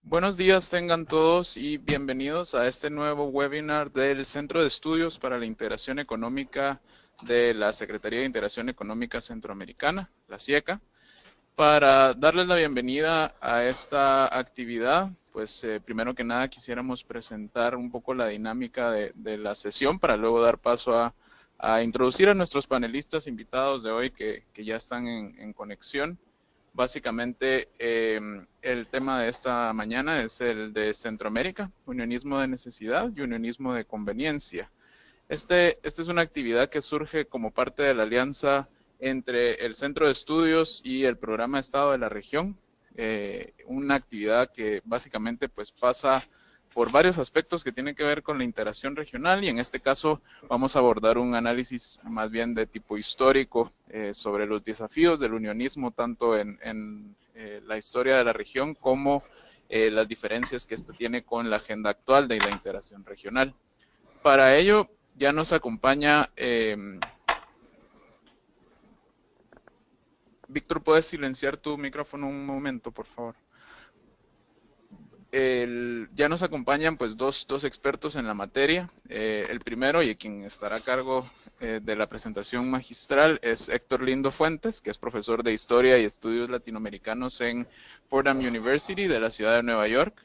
Buenos días tengan todos y bienvenidos a este nuevo webinar del Centro de Estudios para la Integración Económica de la Secretaría de Integración Económica Centroamericana, la SIECA. Para darles la bienvenida a esta actividad, pues primero que nada quisiéramos presentar un poco la dinámica de la sesión para luego dar paso a introducir a nuestros panelistas invitados de hoy que ya están en conexión. Básicamente, el tema de esta mañana es el de Centroamérica, unionismo de necesidad y unionismo de conveniencia. Esta es una actividad que surge como parte de la alianza entre el Centro de Estudios y el Programa Estado de la Región, una actividad que básicamente pues pasa por varios aspectos que tienen que ver con la integración regional y en este caso vamos a abordar un análisis más bien de tipo histórico sobre los desafíos del unionismo tanto en la historia de la región como las diferencias que esto tiene con la agenda actual de la integración regional. Para ello ya nos acompaña Víctor, ¿puedes silenciar tu micrófono un momento, por favor? Ya nos acompañan pues dos expertos en la materia. El primero y quien estará a cargo de la presentación magistral es Héctor Lindo Fuentes, que es profesor de Historia y Estudios Latinoamericanos en Fordham University de la ciudad de Nueva York.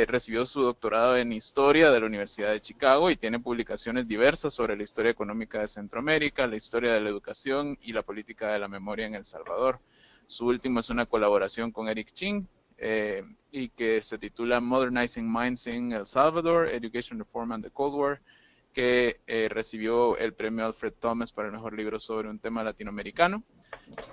Recibió su doctorado en Historia de la Universidad de Chicago y tiene publicaciones diversas sobre la historia económica de Centroamérica, la historia de la educación y la política de la memoria en El Salvador. Su último es una colaboración con Eric Ching, y que se titula Modernizing Minds in El Salvador, Education Reform and the Cold War, que recibió el premio Alfred Thomas para el mejor libro sobre un tema latinoamericano.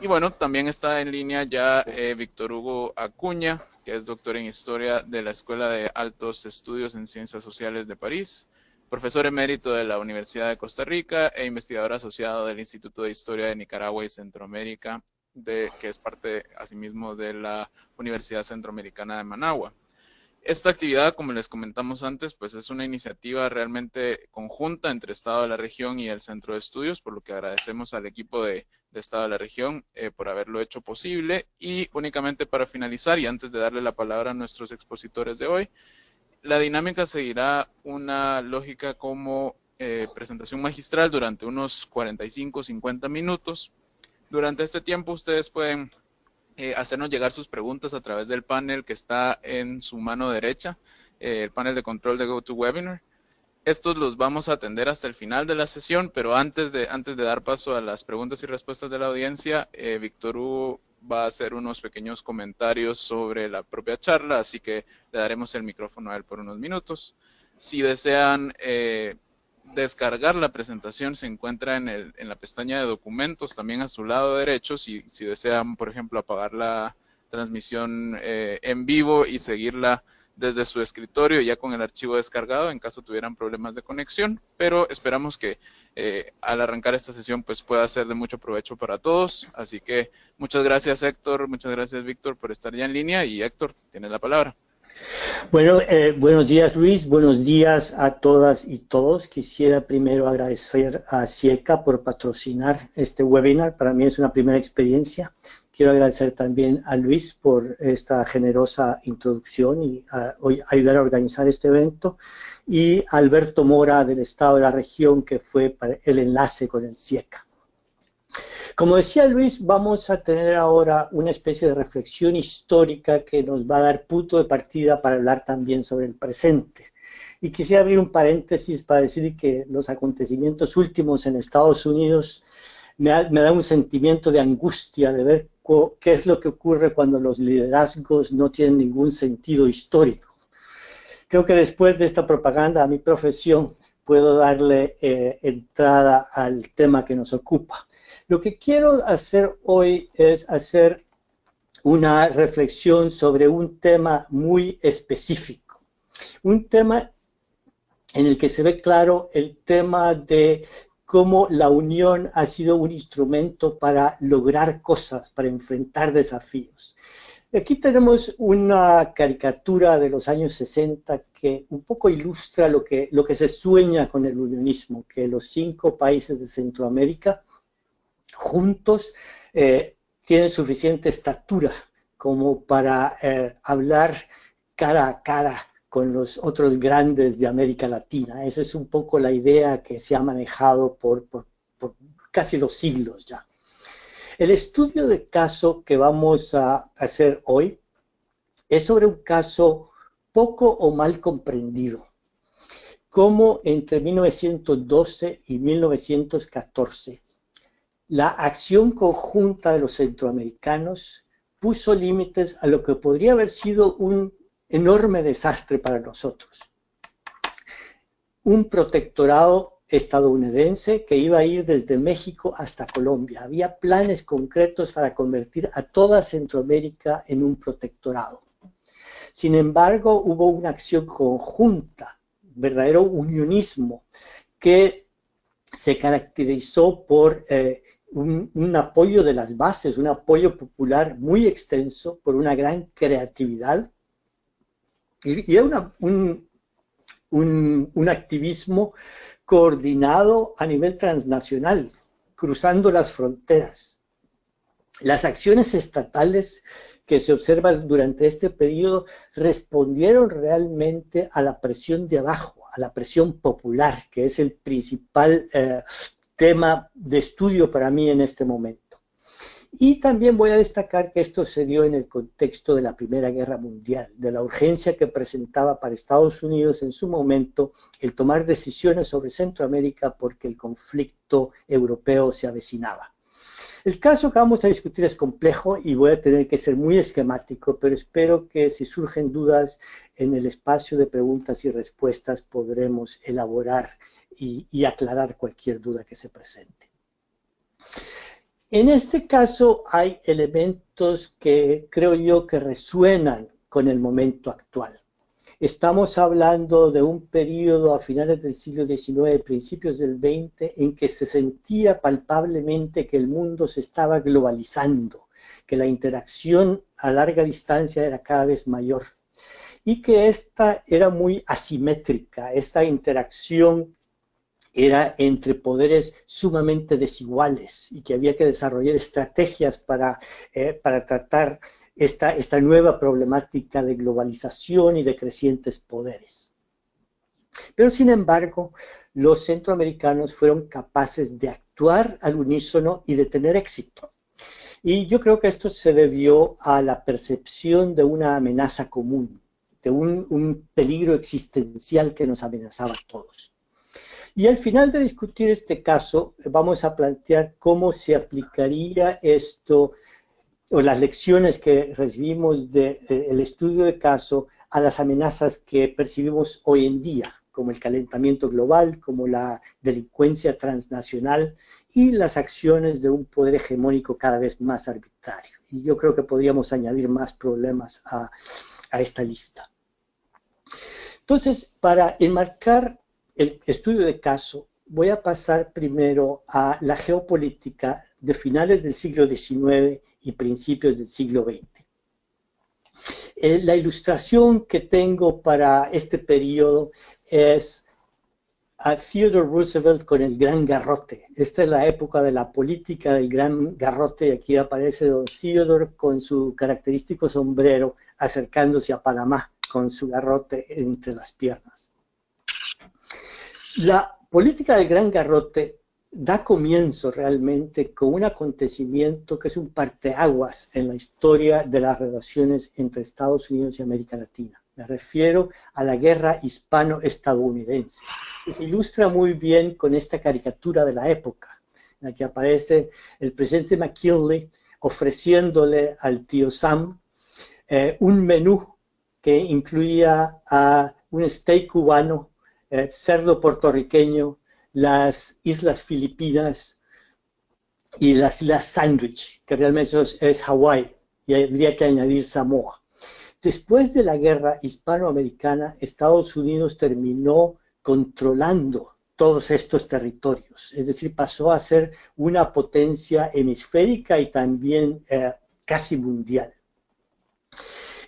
Y bueno, también está en línea ya Víctor Hugo Acuña, que es doctor en Historia de la Escuela de Altos Estudios en Ciencias Sociales de París, profesor emérito de la Universidad de Costa Rica e investigador asociado del Instituto de Historia de Nicaragua y Centroamérica, que es parte asimismo de la Universidad Centroamericana de Managua. Esta actividad, como les comentamos antes, pues es una iniciativa realmente conjunta entre Estado de la Región y el Centro de Estudios, por lo que agradecemos al equipo de Estado de la Región por haberlo hecho posible. Y únicamente para finalizar, y antes de darle la palabra a nuestros expositores de hoy, la dinámica seguirá una lógica como presentación magistral durante unos 45-50 minutos. Durante este tiempo ustedes pueden hacernos llegar sus preguntas a través del panel que está en su mano derecha, el panel de control de GoToWebinar. Estos los vamos a atender hasta el final de la sesión, pero antes de dar paso a las preguntas y respuestas de la audiencia, Víctor Hugo va a hacer unos pequeños comentarios sobre la propia charla, así que le daremos el micrófono a él por unos minutos. Si desean descargar la presentación, se encuentra en la pestaña de documentos, también a su lado derecho, si desean, por ejemplo, apagar la transmisión en vivo y seguirla desde su escritorio ya con el archivo descargado en caso tuvieran problemas de conexión, pero esperamos que al arrancar esta sesión pues pueda ser de mucho provecho para todos, así que muchas gracias Héctor, muchas gracias Víctor por estar ya en línea y Héctor, tienes la palabra. Bueno, buenos días Luis, buenos días a todas y todos. Quisiera primero agradecer a SIECA por patrocinar este webinar, para mí es una primera experiencia. Quiero agradecer también a Luis por esta generosa introducción y ayudar a organizar este evento, y a Alberto Mora del Estado de la Región, que fue el enlace con el SIECA. Como decía Luis, vamos a tener ahora una especie de reflexión histórica que nos va a dar punto de partida para hablar también sobre el presente. Y quisiera abrir un paréntesis para decir que los acontecimientos últimos en Estados Unidos me da un sentimiento de angustia de ver qué es lo que ocurre cuando los liderazgos no tienen ningún sentido histórico. Creo que después de esta propaganda a mi profesión puedo darle entrada al tema que nos ocupa. Lo que quiero hacer hoy es hacer una reflexión sobre un tema muy específico, un tema en el que se ve claro el tema de cómo la unión ha sido un instrumento para lograr cosas, para enfrentar desafíos. Aquí tenemos una caricatura de los años 60 que un poco ilustra lo que se sueña con el unionismo, que los 5 países de Centroamérica juntos tienen suficiente estatura como para hablar cara a cara con los otros grandes de América Latina. Esa es un poco la idea que se ha manejado por casi 2 siglos ya. El estudio de caso que vamos a hacer hoy es sobre un caso poco o mal comprendido, como entre 1912 y 1914, la acción conjunta de los centroamericanos puso límites a lo que podría haber sido un enorme desastre para nosotros. Un protectorado estadounidense que iba a ir desde México hasta Colombia. Había planes concretos para convertir a toda Centroamérica en un protectorado. Sin embargo, hubo una acción conjunta, verdadero unionismo, que se caracterizó por un apoyo de las bases, un apoyo popular muy extenso, por una gran creatividad, y era un activismo coordinado a nivel transnacional, cruzando las fronteras. Las acciones estatales que se observan durante este periodo respondieron realmente a la presión de abajo, a la presión popular, que es el principal tema de estudio para mí en este momento. Y también voy a destacar que esto se dio en el contexto de la Primera Guerra Mundial, de la urgencia que presentaba para Estados Unidos en su momento el tomar decisiones sobre Centroamérica porque el conflicto europeo se avecinaba. El caso que vamos a discutir es complejo y voy a tener que ser muy esquemático, pero espero que si surgen dudas en el espacio de preguntas y respuestas podremos elaborar y aclarar cualquier duda que se presente. En este caso hay elementos que creo yo que resuenan con el momento actual. Estamos hablando de un periodo a finales del siglo XIX, principios del XX, en que se sentía palpablemente que el mundo se estaba globalizando, que la interacción a larga distancia era cada vez mayor y que esta era muy asimétrica, esta interacción era entre poderes sumamente desiguales y que había que desarrollar estrategias para tratar esta nueva problemática de globalización y de crecientes poderes. Pero sin embargo, los centroamericanos fueron capaces de actuar al unísono y de tener éxito. Y yo creo que esto se debió a la percepción de una amenaza común, de un peligro existencial que nos amenazaba a todos. Y al final de discutir este caso, vamos a plantear cómo se aplicaría esto, o las lecciones que recibimos del estudio de caso a las amenazas que percibimos hoy en día, como el calentamiento global, como la delincuencia transnacional y las acciones de un poder hegemónico cada vez más arbitrario. Y yo creo que podríamos añadir más problemas a esta lista. Entonces, para enmarcar el estudio de caso, voy a pasar primero a la geopolítica de finales del siglo XIX y principios del siglo XX. La ilustración que tengo para este periodo es a Theodore Roosevelt con el gran garrote. Esta es la época de la política del gran garrote y aquí aparece don Theodore con su característico sombrero acercándose a Panamá con su garrote entre las piernas. La política del gran garrote da comienzo realmente con un acontecimiento que es un parteaguas en la historia de las relaciones entre Estados Unidos y América Latina. Me refiero a la guerra hispano-estadounidense, que se ilustra muy bien con esta caricatura de la época, en la que aparece el presidente McKinley ofreciéndole al tío Sam un menú que incluía a un steak cubano, cerdo puertorriqueño, las islas Filipinas y las islas Sandwich, que realmente es Hawái, y habría que añadir Samoa. Después de la guerra hispanoamericana, Estados Unidos terminó controlando todos estos territorios, es decir, pasó a ser una potencia hemisférica y también casi mundial.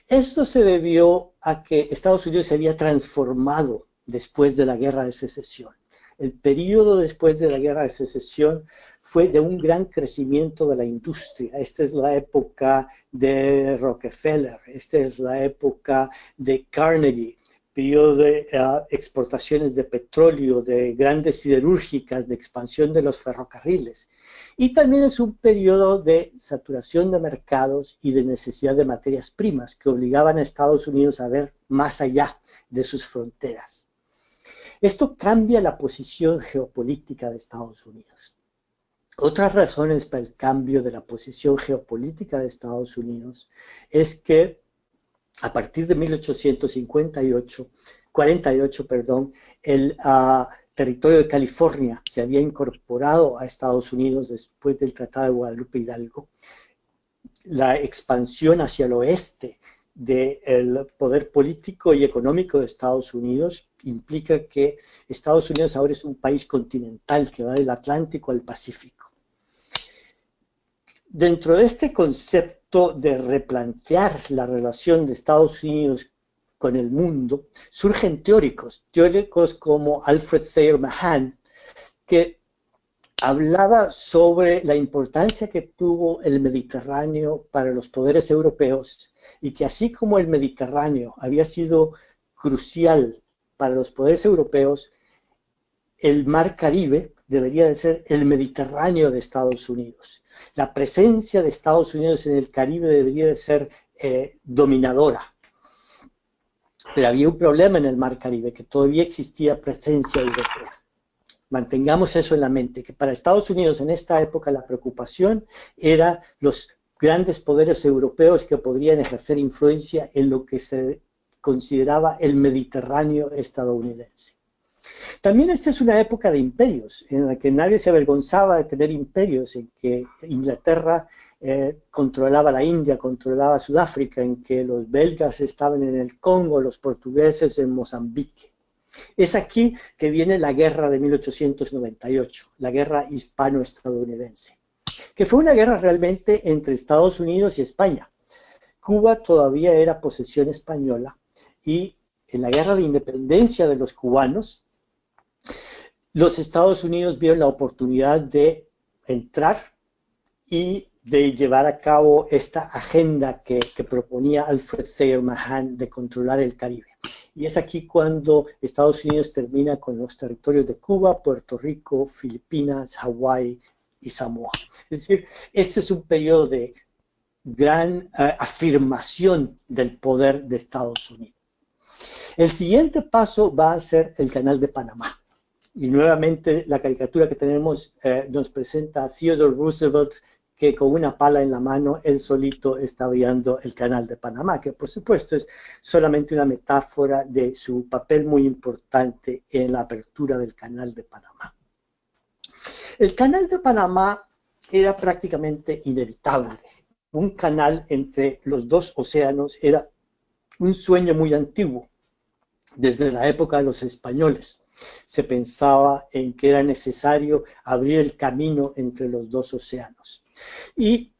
Esto se debió a que Estados Unidos se había transformado después de la Guerra de Secesión. El periodo después de la Guerra de Secesión fue de un gran crecimiento de la industria. Esta es la época de Rockefeller, esta es la época de Carnegie, periodo de exportaciones de petróleo, de grandes siderúrgicas, de expansión de los ferrocarriles. Y también es un periodo de saturación de mercados y de necesidad de materias primas que obligaban a Estados Unidos a ver más allá de sus fronteras. Esto cambia la posición geopolítica de Estados Unidos. Otras razones para el cambio de la posición geopolítica de Estados Unidos es que a partir de 1848, el territorio de California se había incorporado a Estados Unidos después del Tratado de Guadalupe Hidalgo. La expansión hacia el oeste del poder político y económico de Estados Unidos implica que Estados Unidos ahora es un país continental que va del Atlántico al Pacífico. Dentro de este concepto de replantear la relación de Estados Unidos con el mundo, surgen teóricos como Alfred Thayer Mahan, que hablaba sobre la importancia que tuvo el Mediterráneo para los poderes europeos y que así como el Mediterráneo había sido crucial para los poderes europeos, el Mar Caribe debería de ser el Mediterráneo de Estados Unidos. La presencia de Estados Unidos en el Caribe debería de ser dominadora. Pero había un problema en el Mar Caribe, que todavía existía presencia europea. Mantengamos eso en la mente, que para Estados Unidos en esta época la preocupación era los grandes poderes europeos que podrían ejercer influencia en lo que se consideraba el Mediterráneo estadounidense. También esta es una época de imperios, en la que nadie se avergonzaba de tener imperios, en que Inglaterra controlaba la India, controlaba Sudáfrica, en que los belgas estaban en el Congo, los portugueses en Mozambique. Es aquí que viene la guerra de 1898, la guerra hispano-estadounidense, que fue una guerra realmente entre Estados Unidos y España. Cuba todavía era posesión española y en la guerra de independencia de los cubanos, los Estados Unidos vieron la oportunidad de entrar y de llevar a cabo esta agenda que proponía Alfred Thayer Mahan de controlar el Caribe. Y es aquí cuando Estados Unidos termina con los territorios de Cuba, Puerto Rico, Filipinas, Hawái y Samoa. Es decir, este es un periodo de gran afirmación del poder de Estados Unidos. El siguiente paso va a ser el Canal de Panamá. Y nuevamente la caricatura que tenemos nos presenta a Theodore Roosevelt, que con una pala en la mano, él solito está abriendo el Canal de Panamá, que por supuesto es solamente una metáfora de su papel muy importante en la apertura del Canal de Panamá. El Canal de Panamá era prácticamente inevitable. Un canal entre los dos océanos era un sueño muy antiguo, desde la época de los españoles. Se pensaba en que era necesario abrir el camino entre los dos océanos. Y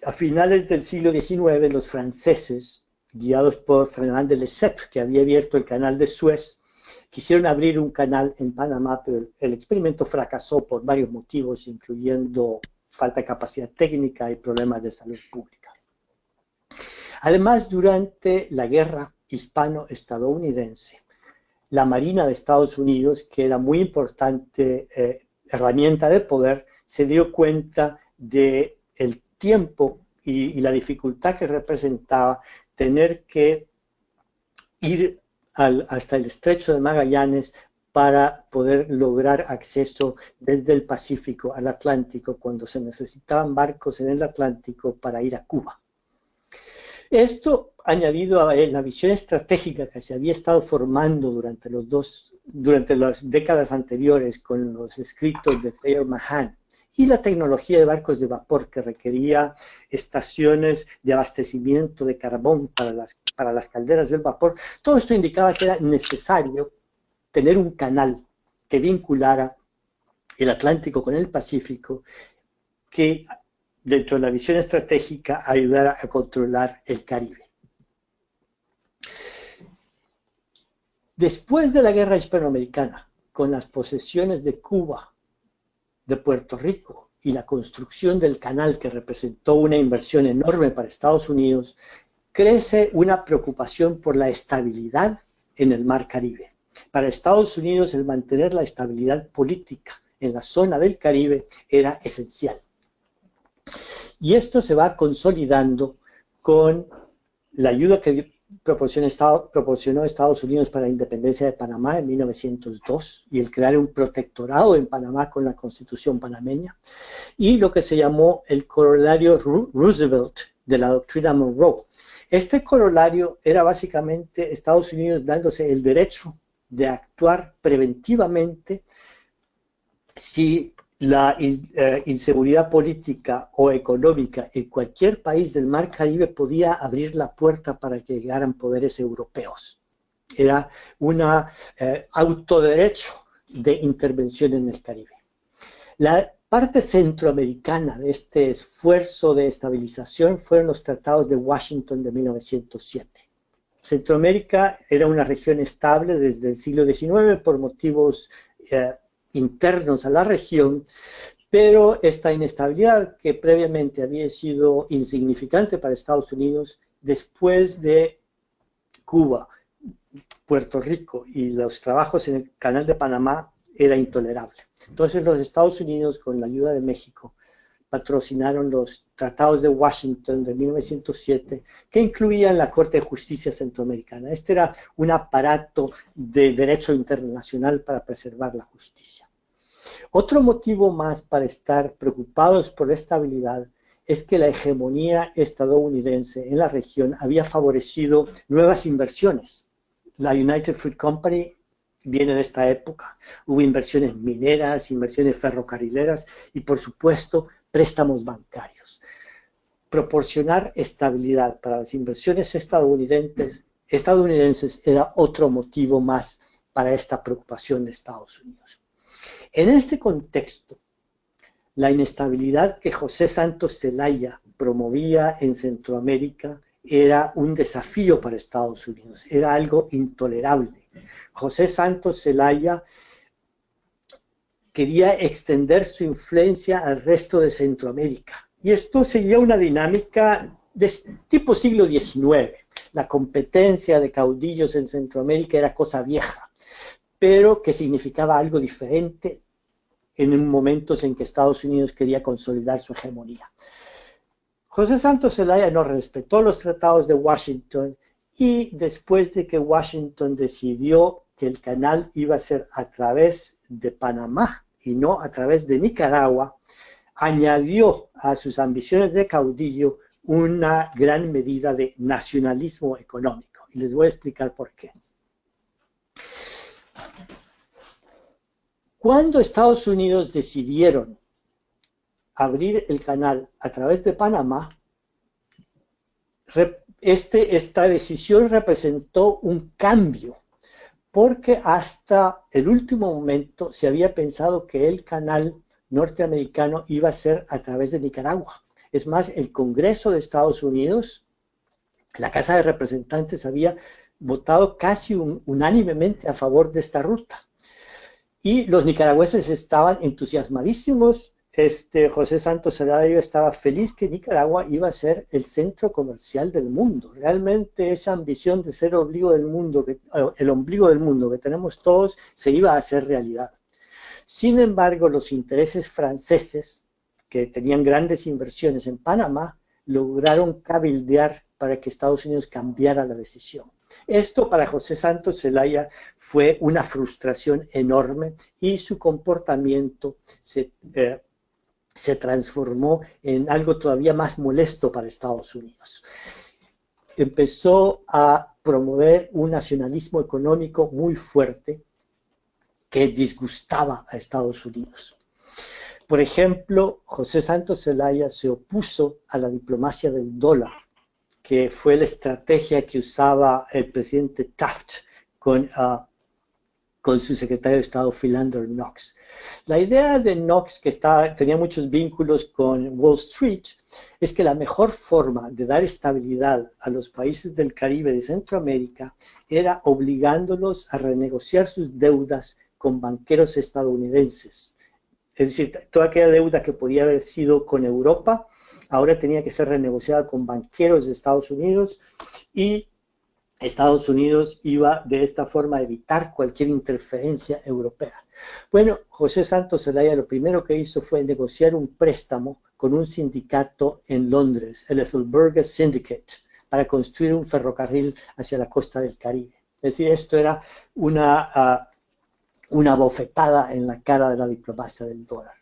a finales del siglo XIX, los franceses, guiados por Fernand de Lesseps, que había abierto el canal de Suez, quisieron abrir un canal en Panamá, pero el experimento fracasó por varios motivos, incluyendo falta de capacidad técnica y problemas de salud pública. Además, durante la guerra hispano-estadounidense, la Marina de Estados Unidos, que era muy importante herramienta de poder, se dio cuenta del tiempo y la dificultad que representaba tener que ir hasta el Estrecho de Magallanes para poder lograr acceso desde el Pacífico al Atlántico, cuando se necesitaban barcos en el Atlántico para ir a Cuba. Esto, añadido a la visión estratégica que se había estado formando durante las décadas anteriores con los escritos de Thayer Mahan, y la tecnología de barcos de vapor que requería estaciones de abastecimiento de carbón para las calderas del vapor, todo esto indicaba que era necesario tener un canal que vinculara el Atlántico con el Pacífico, que dentro de la visión estratégica ayudara a controlar el Caribe. Después de la guerra hispanoamericana, con las posesiones de Cuba, de Puerto Rico y la construcción del canal que representó una inversión enorme para Estados Unidos, crece una preocupación por la estabilidad en el Mar Caribe. Para Estados Unidos, el mantener la estabilidad política en la zona del Caribe era esencial. Y esto se va consolidando con la ayuda que proporcionó Estados Unidos para la independencia de Panamá en 1902 y el crear un protectorado en Panamá con la Constitución panameña, y lo que se llamó el corolario Roosevelt de la doctrina Monroe. Este corolario era básicamente Estados Unidos dándose el derecho de actuar preventivamente si la inseguridad política o económica en cualquier país del Mar Caribe podía abrir la puerta para que llegaran poderes europeos. Era un autoderecho de intervención en el Caribe. La parte centroamericana de este esfuerzo de estabilización fueron los tratados de Washington de 1907. Centroamérica era una región estable desde el siglo XIX por motivos internos a la región, pero esta inestabilidad que previamente había sido insignificante para Estados Unidos, después de Cuba, Puerto Rico y los trabajos en el Canal de Panamá, era intolerable. Entonces los Estados Unidos, con la ayuda de México, patrocinaron los tratados de Washington de 1907, que incluían la Corte de Justicia Centroamericana. Este era un aparato de derecho internacional para preservar la justicia. Otro motivo más para estar preocupados por la estabilidad es que la hegemonía estadounidense en la región había favorecido nuevas inversiones. La United Fruit Company viene de esta época. Hubo inversiones mineras, inversiones ferrocarrileras y, por supuesto, préstamos bancarios. Proporcionar estabilidad para las inversiones estadounidenses era otro motivo más para esta preocupación de Estados Unidos. En este contexto, la inestabilidad que José Santos Zelaya promovía en Centroamérica era un desafío para Estados Unidos, era algo intolerable. José Santos Zelaya quería extender su influencia al resto de Centroamérica. Y esto seguía una dinámica de tipo siglo XIX. La competencia de caudillos en Centroamérica era cosa vieja, pero que significaba algo diferente en momentos en que Estados Unidos quería consolidar su hegemonía. José Santos Zelaya no respetó los tratados de Washington, y después de que Washington decidió que el canal iba a ser a través de Panamá y no a través de Nicaragua, añadió a sus ambiciones de caudillo una gran medida de nacionalismo económico. Y les voy a explicar por qué. Cuando Estados Unidos decidieron abrir el canal a través de Panamá, esta decisión representó un cambio, porque hasta el último momento se había pensado que el canal norteamericano iba a ser a través de Nicaragua. Es más, el Congreso de Estados Unidos, la Casa de Representantes, había votado casi unánimemente a favor de esta ruta. Y los nicaragüenses estaban entusiasmadísimos. José Santos Zelaya estaba feliz que Nicaragua iba a ser el centro comercial del mundo. Realmente esa ambición de ser el ombligo del mundo que tenemos todos se iba a hacer realidad. Sin embargo, los intereses franceses, que tenían grandes inversiones en Panamá, lograron cabildear para que Estados Unidos cambiara la decisión. Esto para José Santos Zelaya fue una frustración enorme, y su comportamiento se transformó en algo todavía más molesto para Estados Unidos. Empezó a promover un nacionalismo económico muy fuerte que disgustaba a Estados Unidos. Por ejemplo, José Santos Zelaya se opuso a la diplomacia del dólar, que fue la estrategia que usaba el presidente Taft con con su secretario de Estado Philander Knox. La idea de Knox, que tenía muchos vínculos con Wall Street, es que la mejor forma de dar estabilidad a los países del Caribe y de Centroamérica era obligándolos a renegociar sus deudas con banqueros estadounidenses. Es decir, toda aquella deuda que podía haber sido con Europa, ahora tenía que ser renegociada con banqueros de Estados Unidos, y Estados Unidos iba de esta forma a evitar cualquier interferencia europea. Bueno, José Santos Zelaya lo primero que hizo fue negociar un préstamo con un sindicato en Londres, el Ethelburger Syndicate, para construir un ferrocarril hacia la costa del Caribe. Es decir, esto era una bofetada en la cara de la diplomacia del dólar.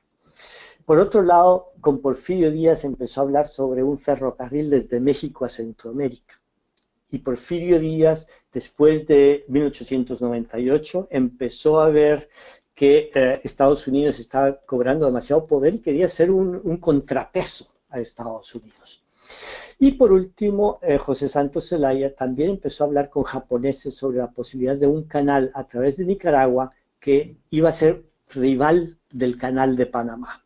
Por otro lado, con Porfirio Díaz empezó a hablar sobre un ferrocarril desde México a Centroamérica. Y Porfirio Díaz, después de 1898, empezó a ver que Estados Unidos estaba cobrando demasiado poder y quería ser un contrapeso a Estados Unidos. Y por último, José Santos Zelaya también empezó a hablar con japoneses sobre la posibilidad de un canal a través de Nicaragua que iba a ser rival del canal de Panamá.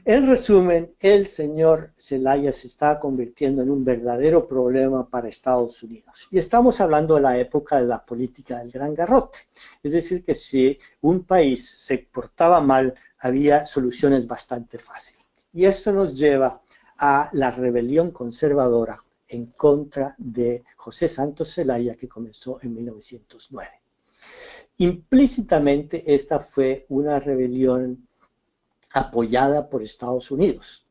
En resumen, el señor Zelaya se está convirtiendo en un verdadero problema para Estados Unidos. Y estamos hablando de la época de la política del gran garrote. Es decir, que si un país se portaba mal, había soluciones bastante fáciles. Y esto nos lleva a la rebelión conservadora en contra de José Santos Zelaya, que comenzó en 1909. Implícitamente, esta fue una rebelión apoyada por Estados Unidos.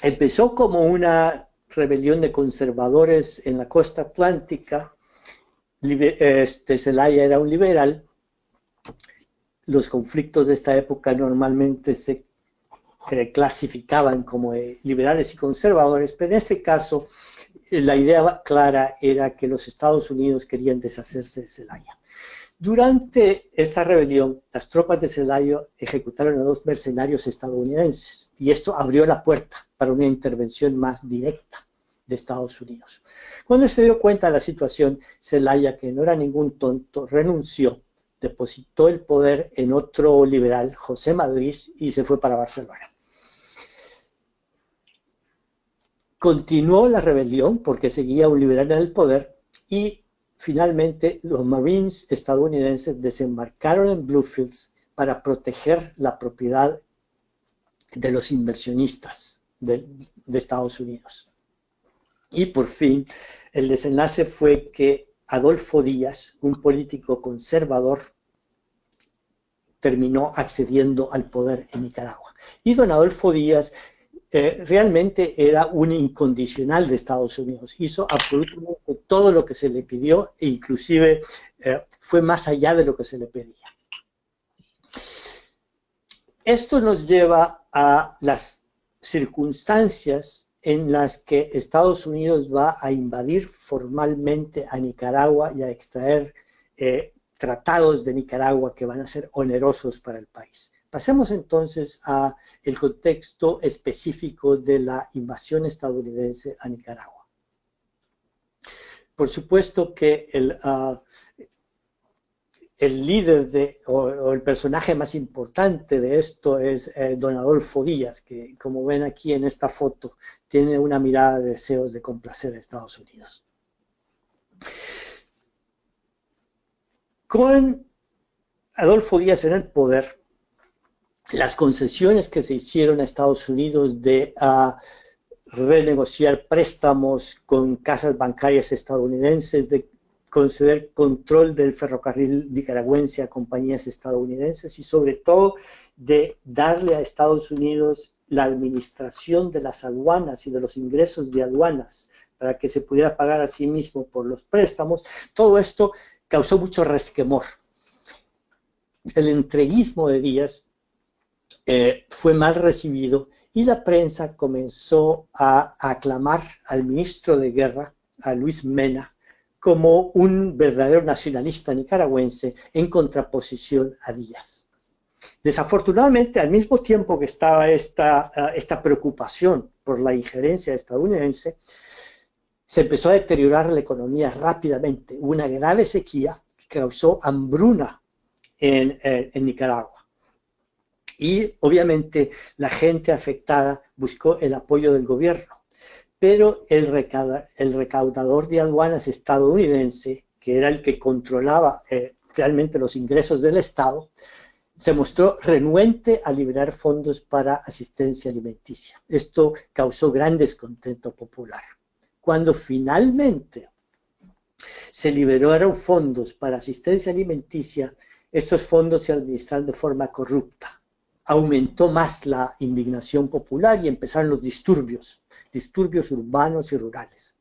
Empezó como una rebelión de conservadores en la costa atlántica. Zelaya era un liberal. Los conflictos de esta época normalmente se clasificaban como liberales y conservadores, pero en este caso la idea clara era que los Estados Unidos querían deshacerse de Zelaya. Durante esta rebelión, las tropas de Zelaya ejecutaron a 2 mercenarios estadounidenses, y esto abrió la puerta para una intervención más directa de Estados Unidos. Cuando se dio cuenta de la situación, Zelaya, que no era ningún tonto, renunció, depositó el poder en otro liberal, José Madrid, y se fue para Barcelona. Continuó la rebelión porque seguía un liberal en el poder, y finalmente los Marines estadounidenses desembarcaron en Bluefields para proteger la propiedad de los inversionistas de Estados Unidos. Y por fin el desenlace fue que Adolfo Díaz, un político conservador, terminó accediendo al poder en Nicaragua. Y don Adolfo Díaz realmente era un incondicional de Estados Unidos. Hizo absolutamente todo lo que se le pidió, e inclusive fue más allá de lo que se le pedía. Esto nos lleva a las circunstancias en las que Estados Unidos va a invadir formalmente a Nicaragua y a extraer tratados de Nicaragua que van a ser onerosos para el país. Pasemos entonces al contexto específico de la invasión estadounidense a Nicaragua. Por supuesto que el líder o el personaje más importante de esto es don Adolfo Díaz, que como ven aquí en esta foto, tiene una mirada de deseos de complacer a Estados Unidos. Con Adolfo Díaz en el poder, las concesiones que se hicieron a Estados Unidos de renegociar préstamos con casas bancarias estadounidenses, de conceder control del ferrocarril nicaragüense a compañías estadounidenses, y sobre todo de darle a Estados Unidos la administración de las aduanas y de los ingresos de aduanas para que se pudiera pagar a sí mismo por los préstamos. Todo esto causó mucho resquemor. El entreguismo de Díaz fue mal recibido, y la prensa comenzó a aclamar al ministro de Guerra, a Luis Mena, como un verdadero nacionalista nicaragüense en contraposición a Díaz. Desafortunadamente, al mismo tiempo que estaba esta preocupación por la injerencia estadounidense, se empezó a deteriorar la economía rápidamente. Hubo una grave sequía que causó hambruna en Nicaragua. Y obviamente la gente afectada buscó el apoyo del gobierno. Pero el recaudador de aduanas estadounidense, que era el que controlaba realmente los ingresos del Estado, se mostró renuente a liberar fondos para asistencia alimenticia. Esto causó gran descontento popular. Cuando finalmente se liberaron fondos para asistencia alimenticia, estos fondos se administraron de forma corrupta. Aumentó más la indignación popular y empezaron los disturbios urbanos y rurales.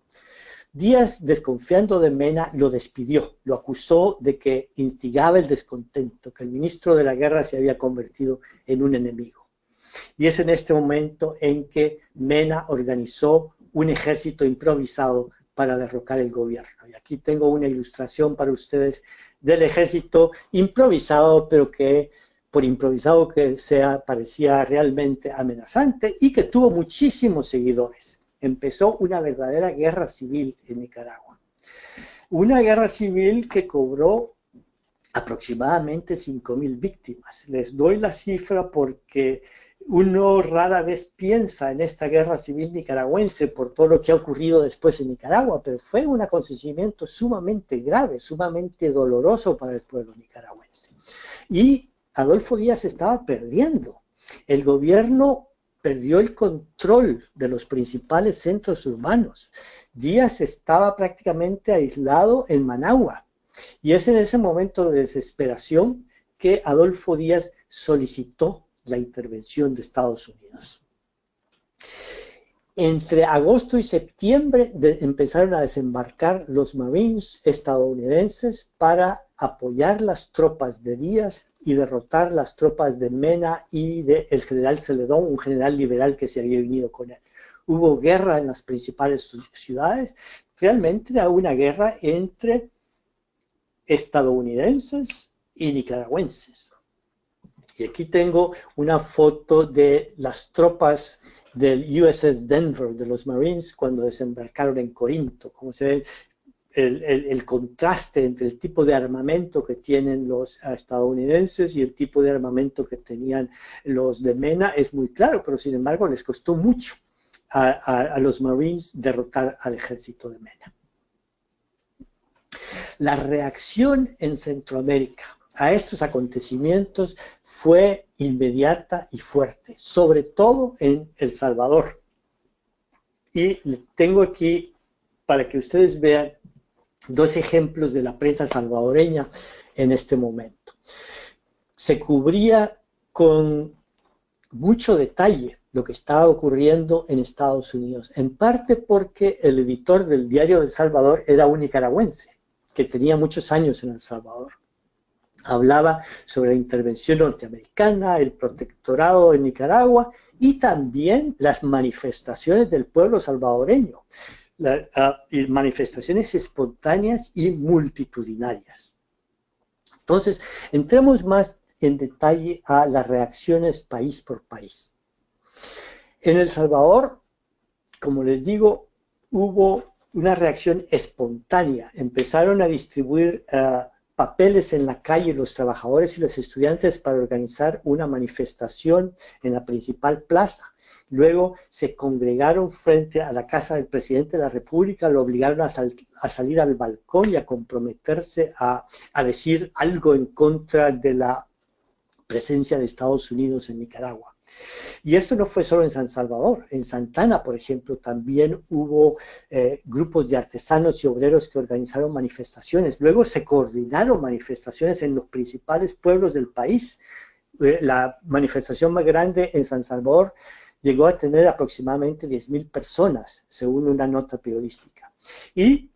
Díaz, desconfiando de Mena, lo despidió, lo acusó de que instigaba el descontento, que el ministro de la guerra se había convertido en un enemigo. Y es en este momento en que Mena organizó un ejército improvisado para derrocar el gobierno. Y aquí tengo una ilustración para ustedes del ejército improvisado, pero que por improvisado que sea, parecía realmente amenazante y que tuvo muchísimos seguidores. Empezó una verdadera guerra civil en Nicaragua. Una guerra civil que cobró aproximadamente 5,000 víctimas. Les doy la cifra porque uno rara vez piensa en esta guerra civil nicaragüense por todo lo que ha ocurrido después en Nicaragua, pero fue un acontecimiento sumamente grave, sumamente doloroso para el pueblo nicaragüense. Y Adolfo Díaz estaba perdiendo. El gobierno perdió el control de los principales centros urbanos. Díaz estaba prácticamente aislado en Managua. Y es en ese momento de desesperación que Adolfo Díaz solicitó la intervención de Estados Unidos. Entre agosto y septiembre empezaron a desembarcar los Marines estadounidenses para apoyar las tropas de Díaz y derrotar las tropas de Mena y del general Celedón, un general liberal que se había unido con él. Hubo guerra en las principales ciudades. Realmente era una guerra entre estadounidenses y nicaragüenses. Y aquí tengo una foto de las tropas del USS Denver, de los Marines, cuando desembarcaron en Corinto. Como se ve, el contraste entre el tipo de armamento que tienen los estadounidenses y el tipo de armamento que tenían los de Mena es muy claro, pero sin embargo les costó mucho a los Marines derrotar al ejército de Mena. La reacción en Centroamérica a estos acontecimientos fue inmediata y fuerte, sobre todo en El Salvador. Y tengo aquí, para que ustedes vean, dos ejemplos de la prensa salvadoreña en este momento. Se cubría con mucho detalle lo que estaba ocurriendo en Estados Unidos, en parte porque el editor del diario El Salvador era un nicaragüense, que tenía muchos años en El Salvador. Hablaba sobre la intervención norteamericana, el protectorado en Nicaragua y también las manifestaciones del pueblo salvadoreño, y manifestaciones espontáneas y multitudinarias. Entonces, entremos más en detalle a las reacciones país por país. En El Salvador, como les digo, hubo una reacción espontánea. Empezaron a distribuir papeles en la calle los trabajadores y los estudiantes para organizar una manifestación en la principal plaza. Luego se congregaron frente a la casa del presidente de la República, lo obligaron a salir al balcón y a comprometerse a decir algo en contra de la presencia de Estados Unidos en Nicaragua. Y esto no fue solo en San Salvador. En Santana, por ejemplo, también hubo grupos de artesanos y obreros que organizaron manifestaciones. Luego se coordinaron manifestaciones en los principales pueblos del país. La manifestación más grande en San Salvador llegó a tener aproximadamente 10,000 personas, según una nota periodística. Y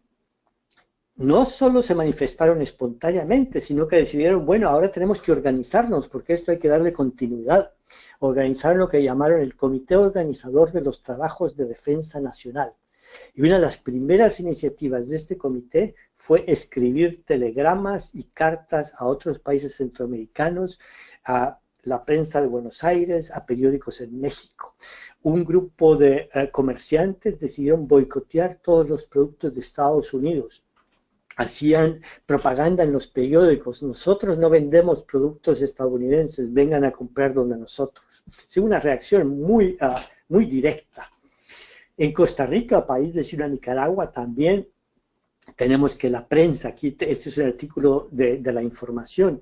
no solo se manifestaron espontáneamente, sino que decidieron, bueno, ahora tenemos que organizarnos, porque esto hay que darle continuidad. Organizaron lo que llamaron el Comité Organizador de los Trabajos de Defensa Nacional. Y una de las primeras iniciativas de este comité fue escribir telegramas y cartas a otros países centroamericanos, la prensa de Buenos Aires, a periódicos en México. Un grupo de comerciantes decidieron boicotear todos los productos de Estados Unidos. Hacían propaganda en los periódicos: nosotros no vendemos productos estadounidenses, vengan a comprar donde nosotros. Es una reacción muy directa. En Costa Rica, país vecino a Nicaragua, también tenemos que la prensa, aquí este es un artículo de La Información,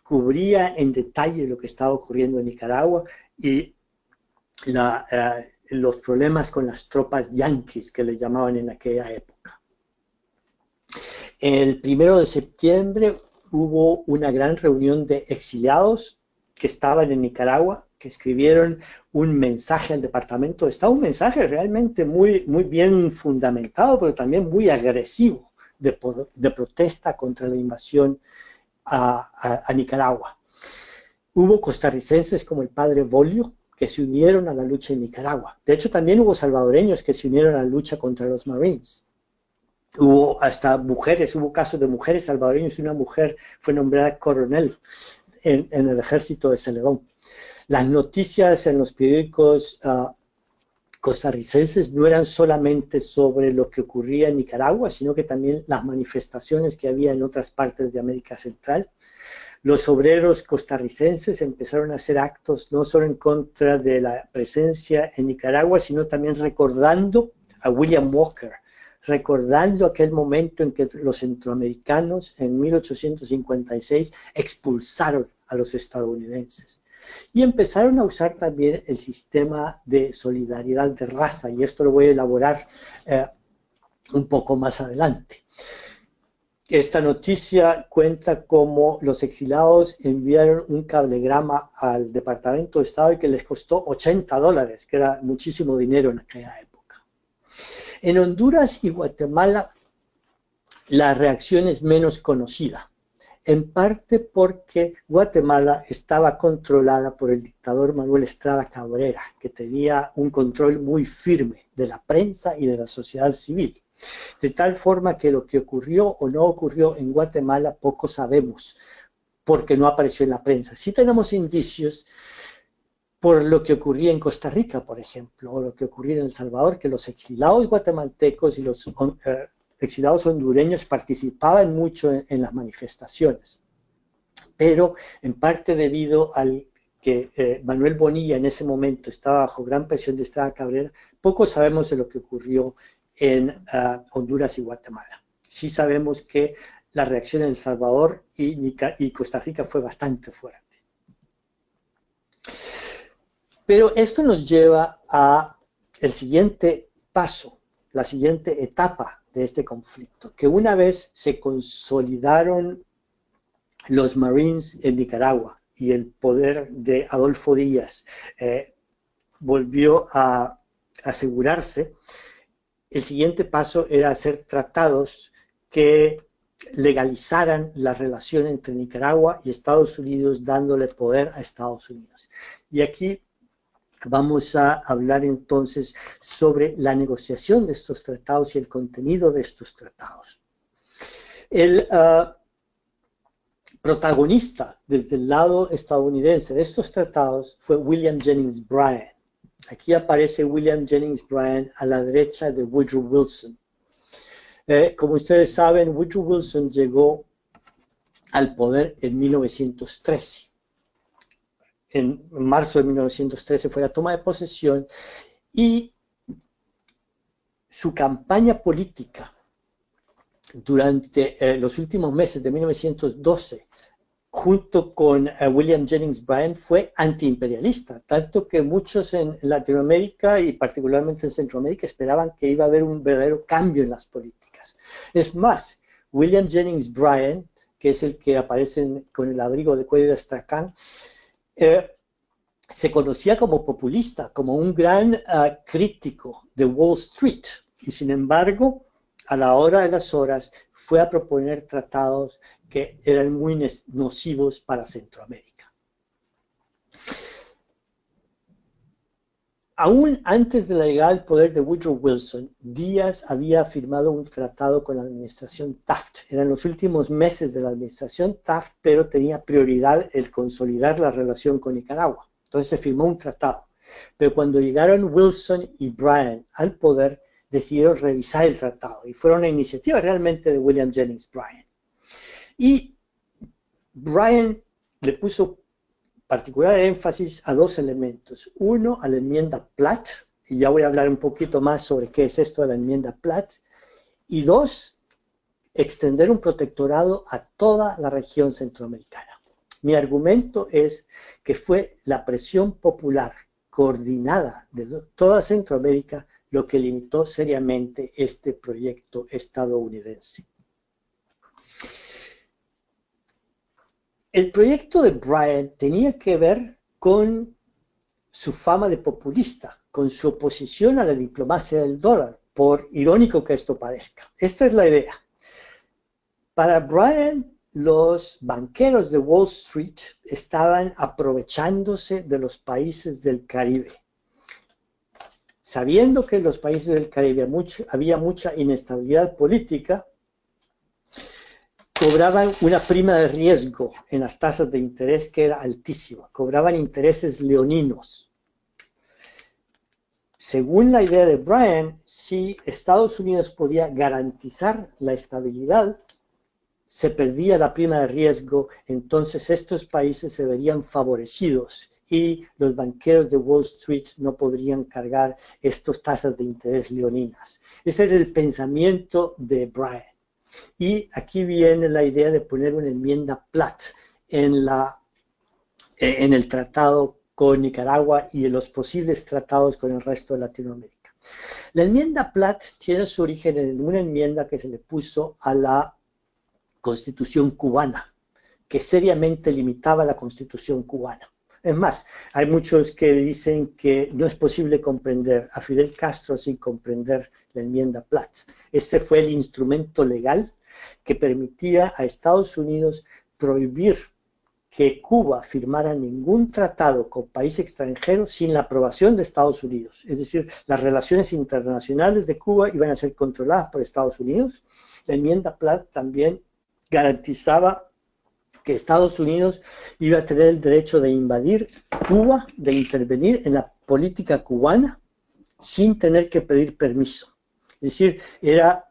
cubría en detalle lo que estaba ocurriendo en Nicaragua y los problemas con las tropas yanquis, que le llamaban en aquella época. El 1 de septiembre hubo una gran reunión de exiliados que estaban en Nicaragua, que escribieron un mensaje al Departamento de Estado, un mensaje realmente muy bien fundamentado, pero también muy agresivo, de protesta contra la invasión a Nicaragua. Hubo costarricenses como el padre Bolio, que se unieron a la lucha en Nicaragua. De hecho, también hubo salvadoreños que se unieron a la lucha contra los Marines. Hubo hasta mujeres, hubo casos de mujeres salvadoreñas, y una mujer fue nombrada coronel en el ejército de Celedón. Las noticias en los periódicos costarricenses no eran solamente sobre lo que ocurría en Nicaragua, sino que también las manifestaciones que había en otras partes de América Central. Los obreros costarricenses empezaron a hacer actos no solo en contra de la presencia en Nicaragua, sino también recordando a William Walker, recordando aquel momento en que los centroamericanos en 1856 expulsaron a los estadounidenses. Y empezaron a usar también el sistema de solidaridad de raza, y esto lo voy a elaborar un poco más adelante. Esta noticia cuenta cómo los exiliados enviaron un cablegrama al Departamento de Estado y que les costó $80, que era muchísimo dinero en aquella época. En Honduras y Guatemala la reacción es menos conocida, en parte porque Guatemala estaba controlada por el dictador Manuel Estrada Cabrera, que tenía un control muy firme de la prensa y de la sociedad civil. De tal forma que lo que ocurrió o no ocurrió en Guatemala poco sabemos, porque no apareció en la prensa. Sí tenemos indicios por lo que ocurría en Costa Rica, por ejemplo, o lo que ocurría en El Salvador, que los exilados guatemaltecos y los exiliados hondureños participaban mucho en las manifestaciones, pero en parte debido al que Manuel Bonilla en ese momento estaba bajo gran presión de Estrada Cabrera, poco sabemos de lo que ocurrió en Honduras y Guatemala. Sí sabemos que la reacción en El Salvador y Costa Rica fue bastante fuerte. Pero esto nos lleva a el siguiente paso, la siguiente etapa de este conflicto, que una vez se consolidaron los Marines en Nicaragua y el poder de Adolfo Díaz volvió a asegurarse, el siguiente paso era hacer tratados que legalizaran la relación entre Nicaragua y Estados Unidos, dándole poder a Estados Unidos. Y aquí vamos a hablar entonces sobre la negociación de estos tratados y el contenido de estos tratados. El protagonista desde el lado estadounidense de estos tratados fue William Jennings Bryan. Aquí aparece William Jennings Bryan a la derecha de Woodrow Wilson. Como ustedes saben, Woodrow Wilson llegó al poder en 1913. En marzo de 1913 fue la toma de posesión y su campaña política durante los últimos meses de 1912, junto con William Jennings Bryan, fue antiimperialista, tanto que muchos en Latinoamérica y particularmente en Centroamérica esperaban que iba a haber un verdadero cambio en las políticas. Es más, William Jennings Bryan, que es el que aparece con el abrigo de cuello de astracán, se conocía como populista, como un gran crítico de Wall Street, y sin embargo, a la hora de las horas, fue a proponer tratados que eran muy nocivos para Centroamérica. Aún antes de la llegada al poder de Woodrow Wilson, Díaz había firmado un tratado con la administración Taft. Eran los últimos meses de la administración Taft, pero tenía prioridad el consolidar la relación con Nicaragua. Entonces se firmó un tratado. Pero cuando llegaron Wilson y Bryan al poder, decidieron revisar el tratado. Y fueron una iniciativa realmente de William Jennings Bryan. Y Bryan le puso particular énfasis a dos elementos. Uno, a la enmienda Platt, y ya voy a hablar un poquito más sobre qué es esto de la enmienda Platt. Y dos, extender un protectorado a toda la región centroamericana. Mi argumento es que fue la presión popular coordinada de toda Centroamérica lo que limitó seriamente este proyecto estadounidense. El proyecto de Bryan tenía que ver con su fama de populista, con su oposición a la diplomacia del dólar, por irónico que esto parezca. Esta es la idea. Para Bryan, los banqueros de Wall Street estaban aprovechándose de los países del Caribe. Sabiendo que en los países del Caribe había mucha inestabilidad política, cobraban una prima de riesgo en las tasas de interés que era altísima, cobraban intereses leoninos. Según la idea de Bryan, si Estados Unidos podía garantizar la estabilidad, se perdía la prima de riesgo, entonces estos países se verían favorecidos y los banqueros de Wall Street no podrían cargar estas tasas de interés leoninas. Ese es el pensamiento de Bryan. Y aquí viene la idea de poner una enmienda Platt en el tratado con Nicaragua y en los posibles tratados con el resto de Latinoamérica. La enmienda Platt tiene su origen en una enmienda que se le puso a la Constitución cubana, que seriamente limitaba la Constitución cubana. Es más, hay muchos que dicen que no es posible comprender a Fidel Castro sin comprender la enmienda Platt. Este fue el instrumento legal que permitía a Estados Unidos prohibir que Cuba firmara ningún tratado con país extranjero sin la aprobación de Estados Unidos. Es decir, las relaciones internacionales de Cuba iban a ser controladas por Estados Unidos. La enmienda Platt también garantizaba que Estados Unidos iba a tener el derecho de invadir Cuba, de intervenir en la política cubana sin tener que pedir permiso. Es decir, era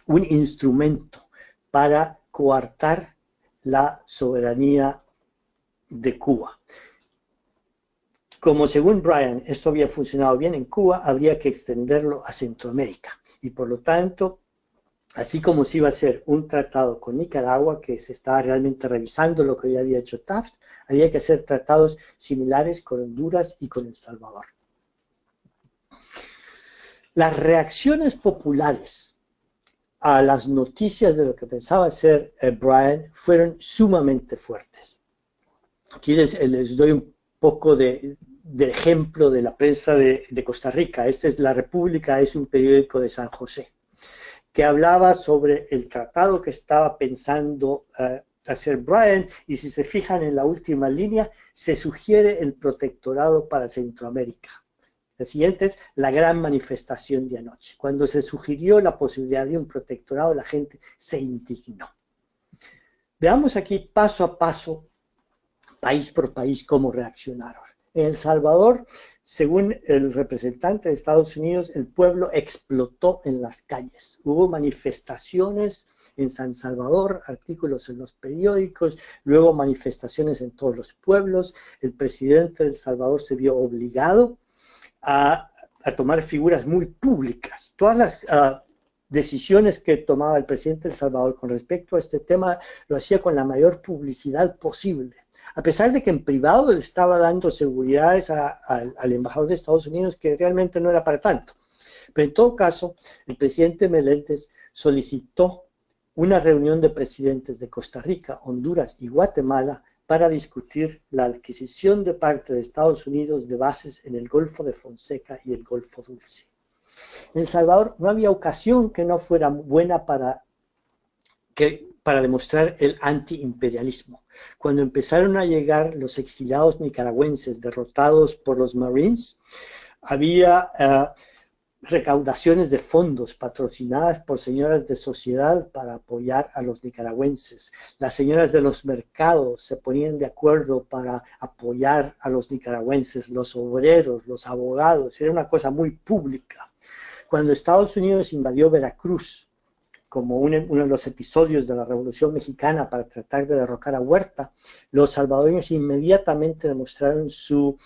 un instrumento para coartar la soberanía de Cuba. Como según Bryan esto había funcionado bien en Cuba, habría que extenderlo a Centroamérica. Y por lo tanto, así como se iba a hacer un tratado con Nicaragua, que se estaba realmente revisando lo que ya había hecho Taft, había que hacer tratados similares con Honduras y con El Salvador. Las reacciones populares a las noticias de lo que pensaba hacer Bryan fueron sumamente fuertes. Aquí les doy un poco de ejemplo de la prensa de Costa Rica. Esta es La República, es un periódico de San José, que hablaba sobre el tratado que estaba pensando hacer Bryan, y si se fijan en la última línea, se sugiere el protectorado para Centroamérica. La siguiente es la gran manifestación de anoche. Cuando se sugirió la posibilidad de un protectorado, la gente se indignó. Veamos aquí paso a paso, país por país, cómo reaccionaron. En El Salvador, según el representante de Estados Unidos, el pueblo explotó en las calles. Hubo manifestaciones en San Salvador, artículos en los periódicos, luego manifestaciones en todos los pueblos. El presidente de El Salvador se vio obligado a tomar figuras muy públicas. Todas las decisiones que tomaba el presidente de El Salvador con respecto a este tema lo hacía con la mayor publicidad posible. A pesar de que en privado le estaba dando seguridades al embajador de Estados Unidos, que realmente no era para tanto. Pero en todo caso, el presidente Meléndez solicitó una reunión de presidentes de Costa Rica, Honduras y Guatemala para discutir la adquisición de parte de Estados Unidos de bases en el Golfo de Fonseca y el Golfo Dulce. En El Salvador no había ocasión que no fuera buena para demostrar el antiimperialismo. Cuando empezaron a llegar los exiliados nicaragüenses derrotados por los Marines, Había recaudaciones de fondos patrocinadas por señoras de sociedad para apoyar a los nicaragüenses. Las señoras de los mercados se ponían de acuerdo para apoyar a los nicaragüenses, los obreros, los abogados. Era una cosa muy pública. Cuando Estados Unidos invadió Veracruz, como uno de los episodios de la Revolución Mexicana para tratar de derrocar a Huerta, los salvadoreños inmediatamente demostraron su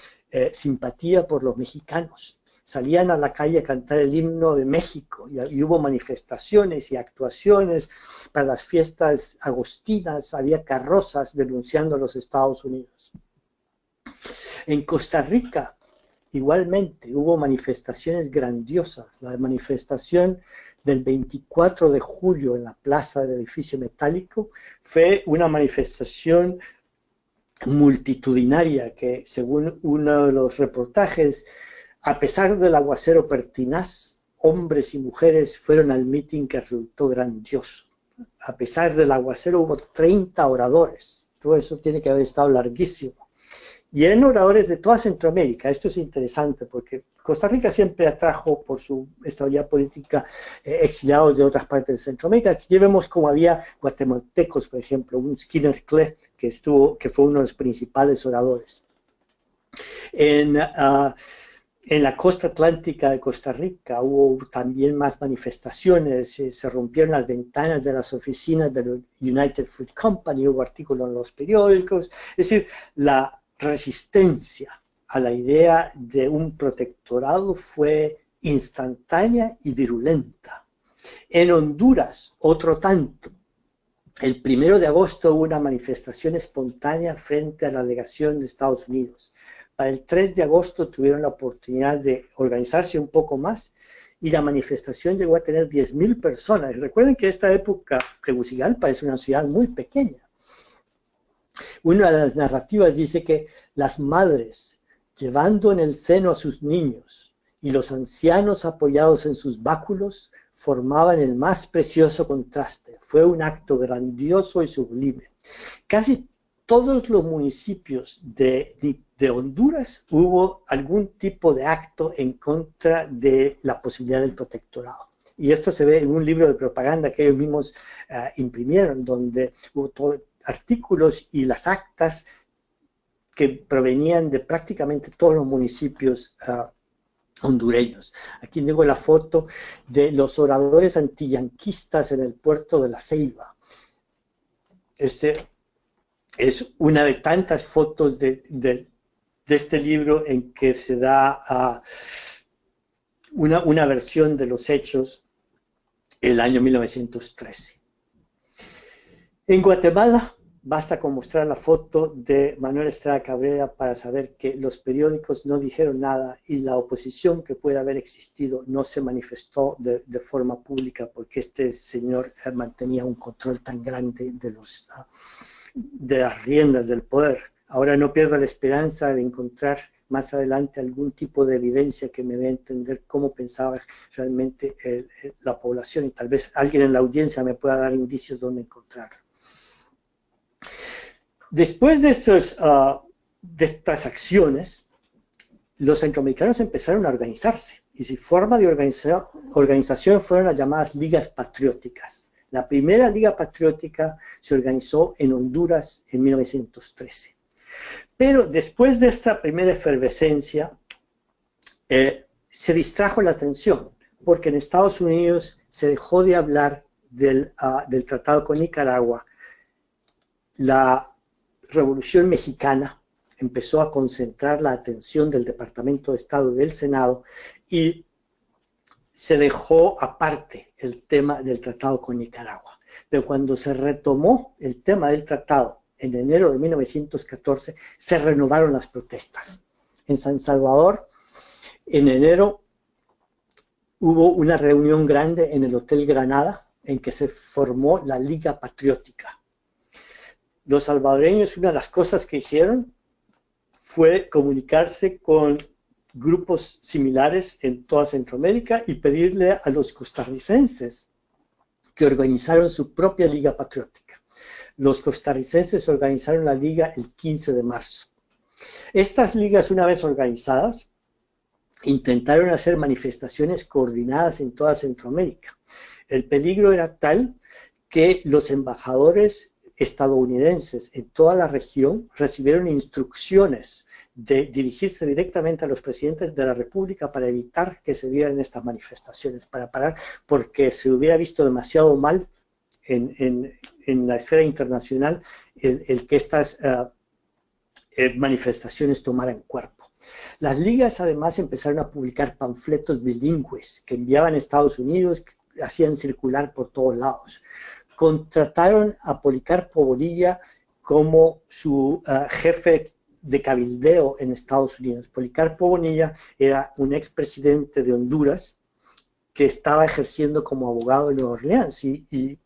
simpatía por los mexicanos. Salían a la calle a cantar el himno de México y hubo manifestaciones y actuaciones para las fiestas agostinas, había carrozas denunciando a los Estados Unidos. En Costa Rica, igualmente, hubo manifestaciones grandiosas. La manifestación del 24 de julio en la plaza del edificio metálico fue una manifestación multitudinaria que, según uno de los reportajes, a pesar del aguacero pertinaz, hombres y mujeres fueron al mitin que resultó grandioso. A pesar del aguacero hubo 30 oradores. Todo eso tiene que haber estado larguísimo. Y eran oradores de toda Centroamérica. Esto es interesante porque Costa Rica siempre atrajo por su estabilidad política exiliados de otras partes de Centroamérica. Aquí vemos como había guatemaltecos, por ejemplo, un Skinner Cle que fue uno de los principales oradores. En la costa atlántica de Costa Rica hubo también más manifestaciones, se rompieron las ventanas de las oficinas del United Fruit Company, hubo artículos en los periódicos, es decir, la resistencia a la idea de un protectorado fue instantánea y virulenta. En Honduras, otro tanto. El 1 de agosto hubo una manifestación espontánea frente a la delegación de Estados Unidos. Para el 3 de agosto tuvieron la oportunidad de organizarse un poco más y la manifestación llegó a tener 10,000 personas. Y recuerden que esta época Tegucigalpa es una ciudad muy pequeña. Una de las narrativas dice que las madres, llevando en el seno a sus niños y los ancianos apoyados en sus báculos, formaban el más precioso contraste. Fue un acto grandioso y sublime. Casi todos los municipios de Honduras hubo algún tipo de acto en contra de la posibilidad del protectorado. Y esto se ve en un libro de propaganda que ellos mismos imprimieron, donde hubo artículos y las actas que provenían de prácticamente todos los municipios hondureños. Aquí tengo la foto de los oradores antiyanquistas en el puerto de La Ceiba. Este es una de tantas fotos de este libro en que se da una versión de los hechos el año 1913. En Guatemala, basta con mostrar la foto de Manuel Estrada Cabrera para saber que los periódicos no dijeron nada y la oposición que puede haber existido no se manifestó de forma pública porque este señor mantenía un control tan grande de las riendas del poder. Ahora no pierdo la esperanza de encontrar más adelante algún tipo de evidencia que me dé a entender cómo pensaba realmente la población y tal vez alguien en la audiencia me pueda dar indicios donde encontrarlo. Después de estas acciones, los centroamericanos empezaron a organizarse y su forma de organización fueron las llamadas ligas patrióticas. La primera liga patriótica se organizó en Honduras en 1913. Pero después de esta primera efervescencia, se distrajo la atención, porque en Estados Unidos se dejó de hablar del tratado con Nicaragua. La Revolución Mexicana empezó a concentrar la atención del Departamento de Estado y del Senado y se dejó aparte el tema del tratado con Nicaragua. Pero cuando se retomó el tema del tratado en enero de 1914, se renovaron las protestas. En San Salvador, en enero, hubo una reunión grande en el Hotel Granada en que se formó la Liga Patriótica. Los salvadoreños, una de las cosas que hicieron fue comunicarse con grupos similares en toda Centroamérica y pedirle a los costarricenses que organizaron su propia Liga Patriótica. Los costarricenses organizaron la liga el 15 de marzo. Estas ligas, una vez organizadas, intentaron hacer manifestaciones coordinadas en toda Centroamérica. El peligro era tal que los embajadores estadounidenses en toda la región recibieron instrucciones de dirigirse directamente a los presidentes de la República para evitar que se dieran estas manifestaciones, para parar, porque se hubiera visto demasiado mal en la esfera internacional el que estas manifestaciones tomaran cuerpo. Las ligas además empezaron a publicar panfletos bilingües que enviaban a Estados Unidos, que hacían circular por todos lados. Contrataron a Policarpo Bonilla como su jefe de cabildeo en Estados Unidos. Policarpo Bonilla era un expresidente de Honduras que estaba ejerciendo como abogado en Nueva Orleans y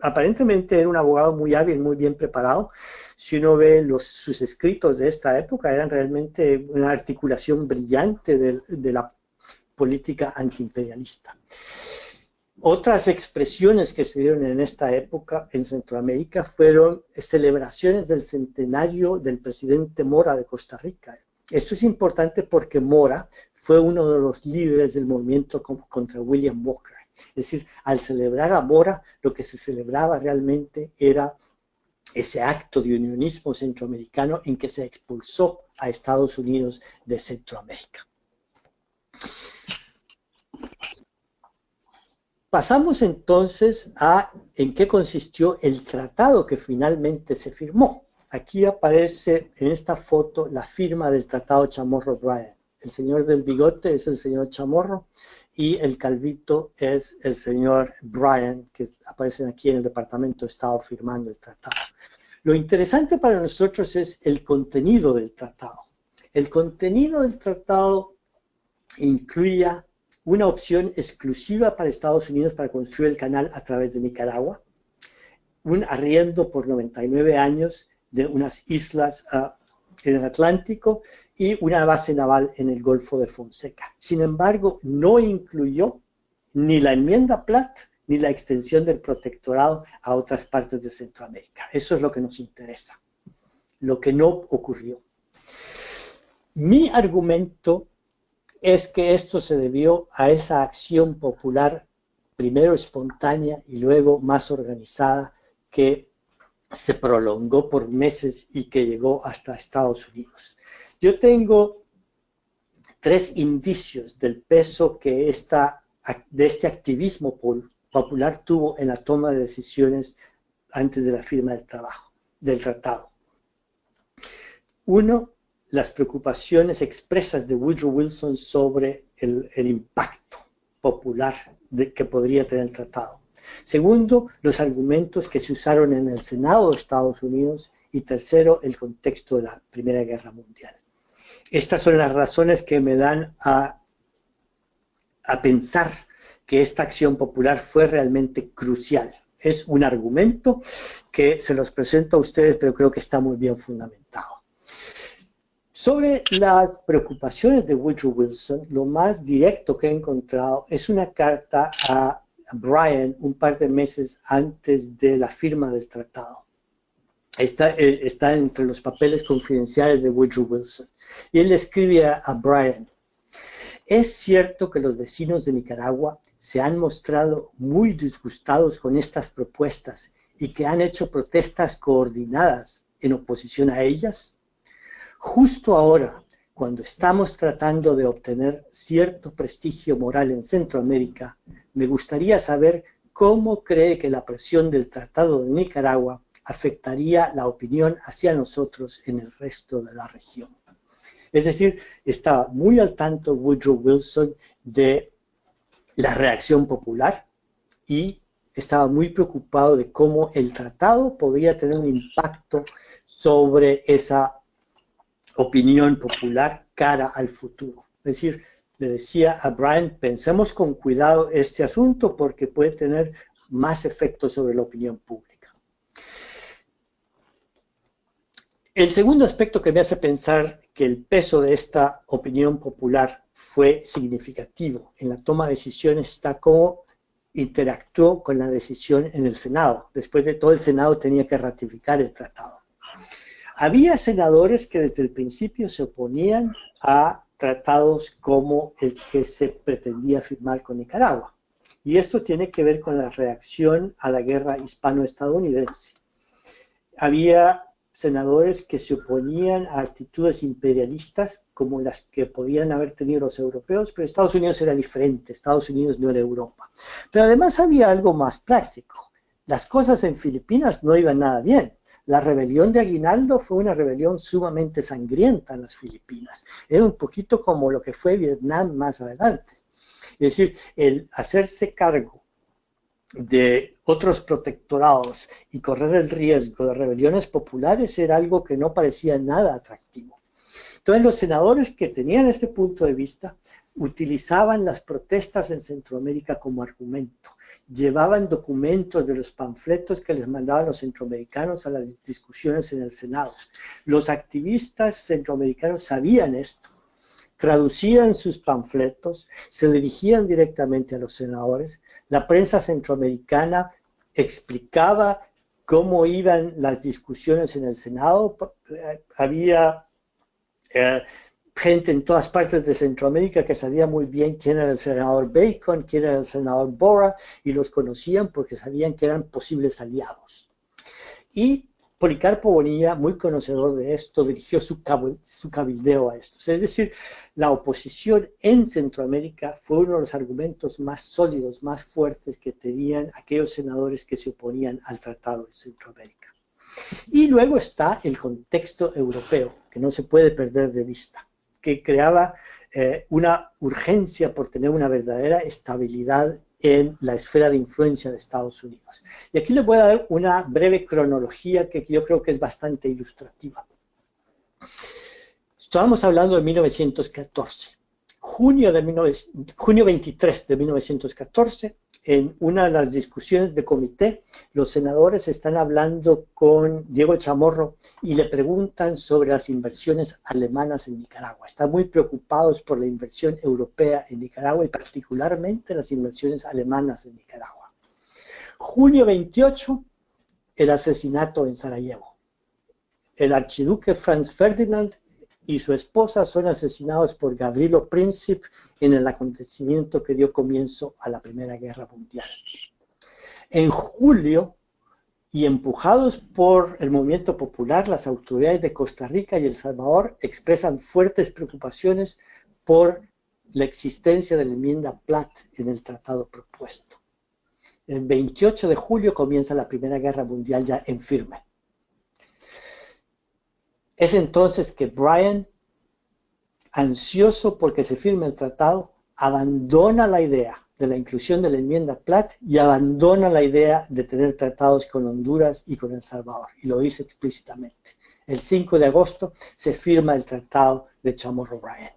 aparentemente era un abogado muy hábil, muy bien preparado. Si uno ve sus escritos de esta época, eran realmente una articulación brillante de la política antiimperialista. Otras expresiones que se dieron en esta época en Centroamérica fueron celebraciones del centenario del presidente Mora de Costa Rica. Esto es importante porque Mora fue uno de los líderes del movimiento contra William Walker. Es decir, al celebrar a Mora, lo que se celebraba realmente era ese acto de unionismo centroamericano en que se expulsó a Estados Unidos de Centroamérica. Pasamos entonces a en qué consistió el tratado que finalmente se firmó. Aquí aparece en esta foto la firma del Tratado Chamorro-Bryan. El señor del bigote es el señor Chamorro y el calvito es el señor Bryan, que aparecen aquí en el Departamento de Estado firmando el tratado. Lo interesante para nosotros es el contenido del tratado. El contenido del tratado incluía una opción exclusiva para Estados Unidos para construir el canal a través de Nicaragua, un arriendo por 99 años de unas islas en el Atlántico y una base naval en el Golfo de Fonseca. Sin embargo, no incluyó ni la enmienda Platt ni la extensión del protectorado a otras partes de Centroamérica. Eso es lo que nos interesa, lo que no ocurrió. Mi argumento es que esto se debió a esa acción popular, primero espontánea y luego más organizada, que se prolongó por meses y que llegó hasta Estados Unidos. Yo tengo 3 indicios del peso que de este activismo popular tuvo en la toma de decisiones antes de la firma del tratado. Uno, las preocupaciones expresas de Woodrow Wilson sobre el impacto popular que podría tener el tratado. Segundo, los argumentos que se usaron en el Senado de Estados Unidos. Y tercero, el contexto de la Primera Guerra Mundial. Estas son las razones que me dan a pensar que esta acción popular fue realmente crucial. Es un argumento que se los presento a ustedes, pero creo que está muy bien fundamentado. Sobre las preocupaciones de Woodrow Wilson, lo más directo que he encontrado es una carta a Bryan un par de meses antes de la firma del tratado. Está entre los papeles confidenciales de Woodrow Wilson. Y él le escribe a Bryan: es cierto que los vecinos de Nicaragua se han mostrado muy disgustados con estas propuestas y que han hecho protestas coordinadas en oposición a ellas. Justo ahora, cuando estamos tratando de obtener cierto prestigio moral en Centroamérica, me gustaría saber cómo cree que la presión del Tratado de Nicaragua afectaría la opinión hacia nosotros en el resto de la región. Es decir, estaba muy al tanto Woodrow Wilson de la reacción popular y estaba muy preocupado de cómo el tratado podría tener un impacto sobre esa opinión popular cara al futuro. Es decir, le decía a Bryan, pensemos con cuidado este asunto porque puede tener más efecto sobre la opinión pública. El segundo aspecto que me hace pensar que el peso de esta opinión popular fue significativo en la toma de decisiones está cómo interactuó con la decisión en el Senado. Después de todo, el Senado tenía que ratificar el tratado. Había senadores que desde el principio se oponían a tratados como el que se pretendía firmar con Nicaragua. Y esto tiene que ver con la reacción a la guerra hispano-estadounidense. Había senadores que se oponían a actitudes imperialistas como las que podían haber tenido los europeos, pero Estados Unidos era diferente, Estados Unidos no era Europa. Pero además había algo más práctico. Las cosas en Filipinas no iban nada bien. La rebelión de Aguinaldo fue una rebelión sumamente sangrienta en las Filipinas. Era un poquito como lo que fue Vietnam más adelante. Es decir, el hacerse cargo de otros protectorados y correr el riesgo de rebeliones populares era algo que no parecía nada atractivo. Entonces los senadores que tenían este punto de vista utilizaban las protestas en Centroamérica como argumento. Llevaban documentos de los panfletos que les mandaban los centroamericanos a las discusiones en el Senado. Los activistas centroamericanos sabían esto, traducían sus panfletos, se dirigían directamente a los senadores. La prensa centroamericana explicaba cómo iban las discusiones en el Senado. Había gente en todas partes de Centroamérica que sabía muy bien quién era el senador Bacon, quién era el senador Borah, y los conocían porque sabían que eran posibles aliados. Y Policarpo Bonilla, muy conocedor de esto, dirigió su cabildeo a esto. Es decir, la oposición en Centroamérica fue uno de los argumentos más sólidos, más fuertes que tenían aquellos senadores que se oponían al Tratado de Centroamérica. Y luego está el contexto europeo, que no se puede perder de vista, que creaba una urgencia por tener una verdadera estabilidad en la esfera de influencia de Estados Unidos. Y aquí les voy a dar una breve cronología que yo creo que es bastante ilustrativa. Estábamos hablando de 1914. Junio 23 de 1914, en una de las discusiones de comité, los senadores están hablando con Diego Chamorro y le preguntan sobre las inversiones alemanas en Nicaragua. Están muy preocupados por la inversión europea en Nicaragua y particularmente las inversiones alemanas en Nicaragua. Junio 28, el asesinato en Sarajevo. El archiduque Franz Ferdinand y su esposa son asesinados por Gavrilo Princip en el acontecimiento que dio comienzo a la Primera Guerra Mundial. En julio, y empujados por el movimiento popular, las autoridades de Costa Rica y El Salvador expresan fuertes preocupaciones por la existencia de la enmienda Platt en el tratado propuesto. El 28 de julio comienza la Primera Guerra Mundial ya en firme. Es entonces que Bryan, ansioso porque se firme el tratado, abandona la idea de la inclusión de la enmienda Platt y abandona la idea de tener tratados con Honduras y con El Salvador, y lo dice explícitamente. El 5 de agosto se firma el tratado de Chamorro-Bryan.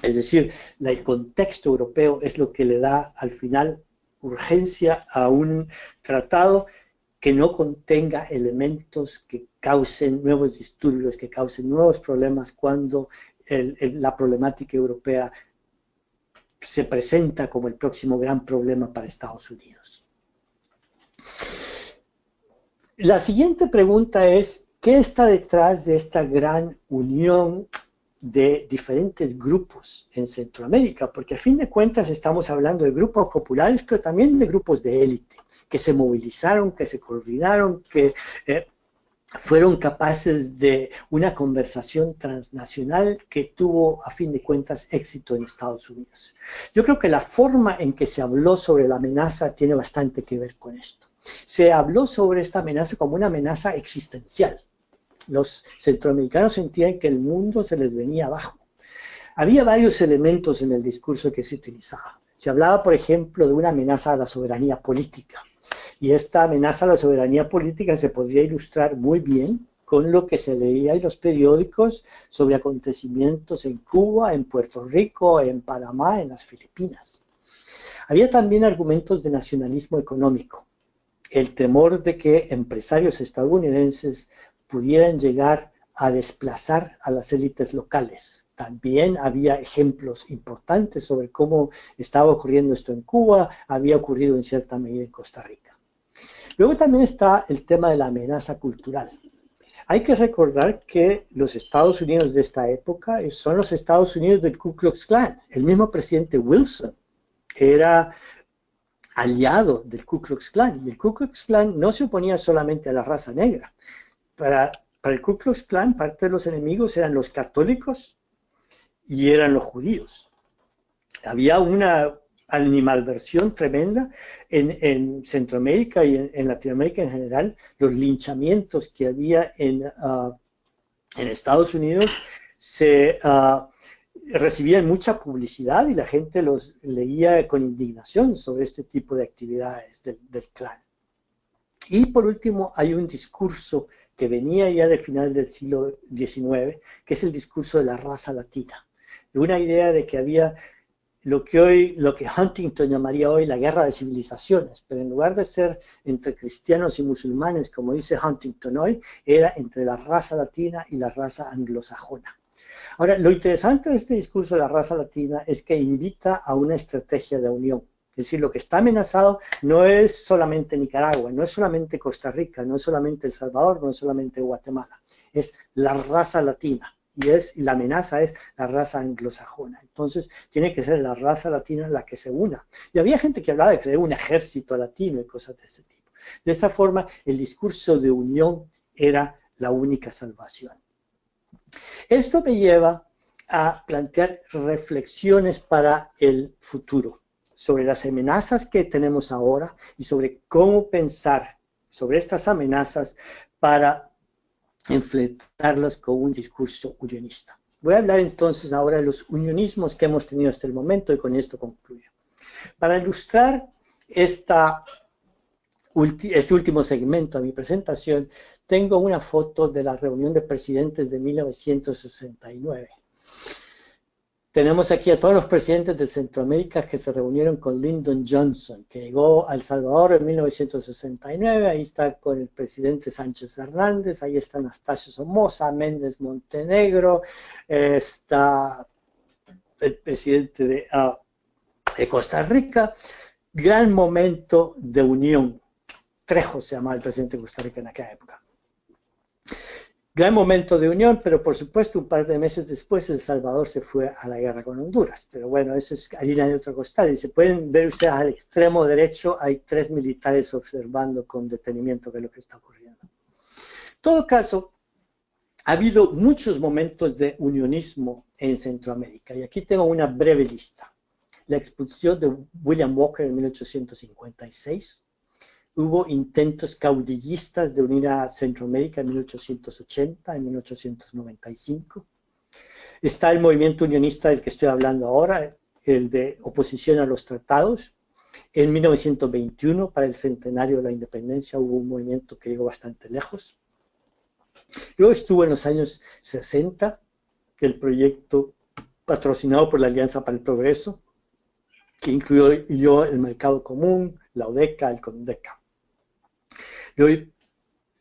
Es decir, el contexto europeo es lo que le da al final urgencia a un tratado que no contenga elementos que causen nuevos disturbios, que causen nuevos problemas cuando la problemática europea se presenta como el próximo gran problema para Estados Unidos. La siguiente pregunta es, ¿qué está detrás de esta gran unión de diferentes grupos en Centroamérica? Porque a fin de cuentas estamos hablando de grupos populares, pero también de grupos de élite, que se movilizaron, que se coordinaron, que fueron capaces de una conversación transnacional que tuvo, a fin de cuentas, éxito en Estados Unidos. Yo creo que la forma en que se habló sobre la amenaza tiene bastante que ver con esto. Se habló sobre esta amenaza como una amenaza existencial. Los centroamericanos sentían que el mundo se les venía abajo. Había varios elementos en el discurso que se utilizaba. Se hablaba, por ejemplo, de una amenaza a la soberanía política. Y esta amenaza a la soberanía política se podría ilustrar muy bien con lo que se leía en los periódicos sobre acontecimientos en Cuba, en Puerto Rico, en Panamá, en las Filipinas. Había también argumentos de nacionalismo económico. El temor de que empresarios estadounidenses pudieran llegar a desplazar a las élites locales. También había ejemplos importantes sobre cómo estaba ocurriendo esto en Cuba, había ocurrido en cierta medida en Costa Rica. Luego también está el tema de la amenaza cultural. Hay que recordar que los Estados Unidos de esta época son los Estados Unidos del Ku Klux Klan. El mismo presidente Wilson era aliado del Ku Klux Klan, y el Ku Klux Klan no se oponía solamente a la raza negra. Para el Ku Klux Klan, parte de los enemigos eran los católicos y eran los judíos. Había una animadversión tremenda en Centroamérica y en Latinoamérica en general. Los linchamientos que había en Estados Unidos recibían mucha publicidad y la gente los leía con indignación sobre este tipo de actividades del Klan. Y por último, hay un discurso que venía ya del final del siglo XIX, que es el discurso de la raza latina. De una idea de que había lo que Huntington llamaría hoy la guerra de civilizaciones, pero en lugar de ser entre cristianos y musulmanes, como dice Huntington hoy, era entre la raza latina y la raza anglosajona. Ahora, lo interesante de este discurso de la raza latina es que invita a una estrategia de unión. Es decir, lo que está amenazado no es solamente Nicaragua, no es solamente Costa Rica, no es solamente El Salvador, no es solamente Guatemala, es la raza latina. Y la amenaza es la raza anglosajona. Entonces, tiene que ser la raza latina la que se una. Y había gente que hablaba de crear un ejército latino y cosas de ese tipo. De esa forma, el discurso de unión era la única salvación. Esto me lleva a plantear reflexiones para el futuro, sobre las amenazas que tenemos ahora y sobre cómo pensar sobre estas amenazas para enfrentarlas con un discurso unionista. Voy a hablar entonces ahora de los unionismos que hemos tenido hasta el momento y con esto concluyo. Para ilustrar este último segmento de mi presentación, tengo una foto de la reunión de presidentes de 1969. Tenemos aquí a todos los presidentes de Centroamérica que se reunieron con Lyndon Johnson, que llegó a El Salvador en 1969. Ahí está con el presidente Sánchez Hernández, ahí está Anastasio Somoza, Méndez Montenegro, está el presidente de Costa Rica. Gran momento de unión. Trejo se llamaba el presidente de Costa Rica en aquella época. Gran momento de unión, pero por supuesto un par de meses después El Salvador se fue a la guerra con Honduras. Pero bueno, eso es harina de otro costal. Y se pueden ver ustedes al extremo derecho, hay 3 militares observando con detenimiento qué es lo que está ocurriendo. En todo caso, ha habido muchos momentos de unionismo en Centroamérica. Y aquí tengo una breve lista. La expulsión de William Walker en 1856. Hubo intentos caudillistas de unir a Centroamérica en 1880, en 1895. Está el movimiento unionista del que estoy hablando ahora, el de oposición a los tratados. En 1921, para el centenario de la independencia, hubo un movimiento que llegó bastante lejos. Luego estuvo en los años 60, el proyecto patrocinado por la Alianza para el Progreso, que incluyó el Mercado Común, la ODECA, el CONDECA. Luego,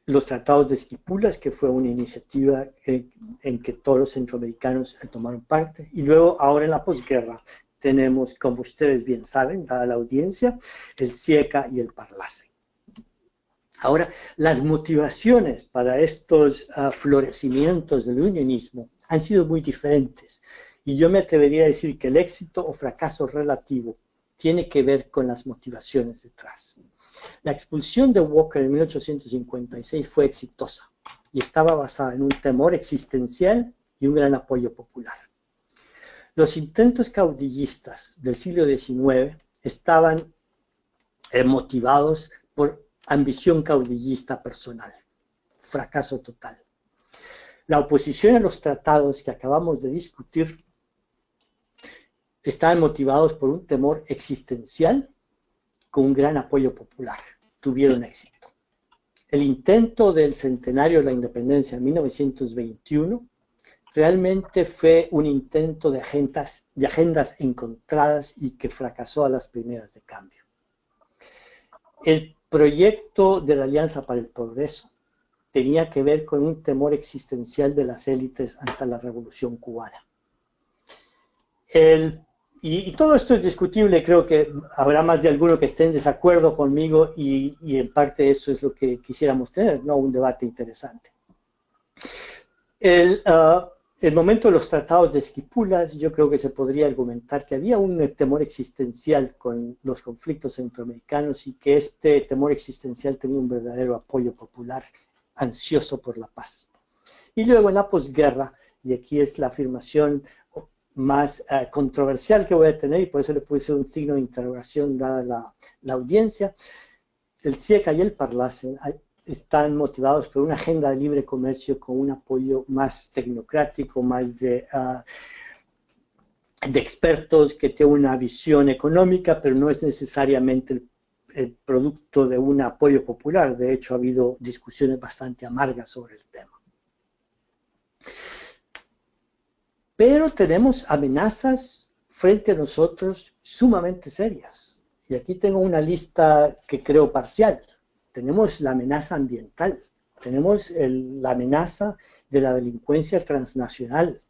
los tratados de Esquipulas, que fue una iniciativa en que todos los centroamericanos tomaron parte. Y luego, ahora en la posguerra, tenemos, como ustedes bien saben, dada la audiencia, el CIECA y el Parlace. Ahora, las motivaciones para estos florecimientos del unionismo han sido muy diferentes. Y yo me atrevería a decir que el éxito o fracaso relativo tiene que ver con las motivaciones detrás. La expulsión de Walker en 1856 fue exitosa y estaba basada en un temor existencial y un gran apoyo popular. Los intentos caudillistas del siglo XIX estaban motivados por ambición caudillista personal. Fracaso total. La oposición a los tratados que acabamos de discutir estaban motivados por un temor existencial con un gran apoyo popular. Tuvieron éxito. El intento del centenario de la independencia en 1921 realmente fue un intento de agendas encontradas y que fracasó a las primeras de cambio. El proyecto de la Alianza para el Progreso tenía que ver con un temor existencial de las élites ante la Revolución Cubana. Y todo esto es discutible, creo que habrá más de alguno que esté en desacuerdo conmigo y en parte eso es lo que quisiéramos tener, ¿no? Un debate interesante. El momento de los tratados de Esquipulas, yo creo que se podría argumentar que había un temor existencial con los conflictos centroamericanos y que este temor existencial tenía un verdadero apoyo popular ansioso por la paz. Y luego en la posguerra, y aquí es la afirmación más controversial que voy a tener, y por eso le puse un signo de interrogación dada la audiencia, el CIECA y el Parlacen están motivados por una agenda de libre comercio con un apoyo más tecnocrático, más de expertos que tienen una visión económica, pero no es necesariamente el producto de un apoyo popular. De hecho, ha habido discusiones bastante amargas sobre el tema. Pero tenemos amenazas frente a nosotros sumamente serias. Y aquí tengo una lista que creo parcial. Tenemos la amenaza ambiental, tenemos la amenaza de la delincuencia transnacional,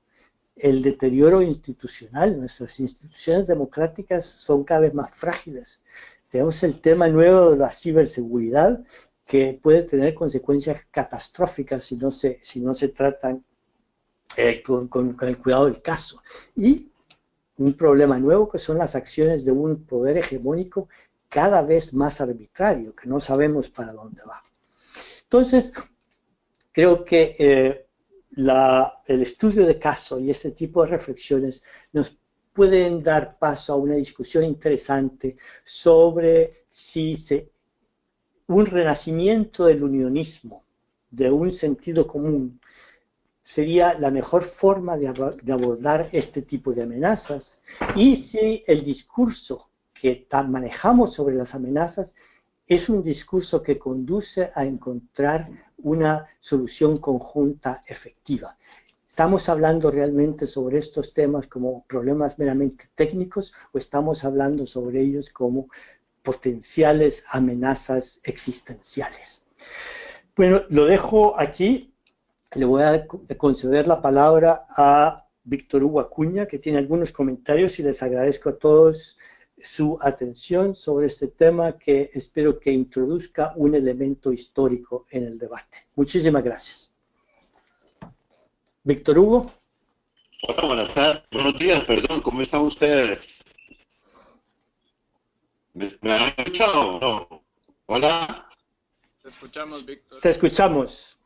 el deterioro institucional. Nuestras instituciones democráticas son cada vez más frágiles. Tenemos el tema nuevo de la ciberseguridad, que puede tener consecuencias catastróficas si no se tratan con el cuidado del caso. Y un problema nuevo que son las acciones de un poder hegemónico cada vez más arbitrario, que no sabemos para dónde va. Entonces, creo que el estudio de caso y este tipo de reflexiones nos pueden dar paso a una discusión interesante sobre si un renacimiento del unionismo, de un sentido común, sería la mejor forma de abordar este tipo de amenazas, y si el discurso que manejamos sobre las amenazas es un discurso que conduce a encontrar una solución conjunta efectiva. ¿Estamos hablando realmente sobre estos temas como problemas meramente técnicos o estamos hablando sobre ellos como potenciales amenazas existenciales? Bueno, lo dejo aquí. Le voy a conceder la palabra a Víctor Hugo Acuña, que tiene algunos comentarios, y les agradezco a todos su atención sobre este tema que espero que introduzca un elemento histórico en el debate. Muchísimas gracias. Víctor Hugo. Hola, buenas tardes. Buenos días, perdón, ¿cómo están ustedes? ¿Me han escuchado? No. Hola. Te escuchamos, Víctor. Te escuchamos.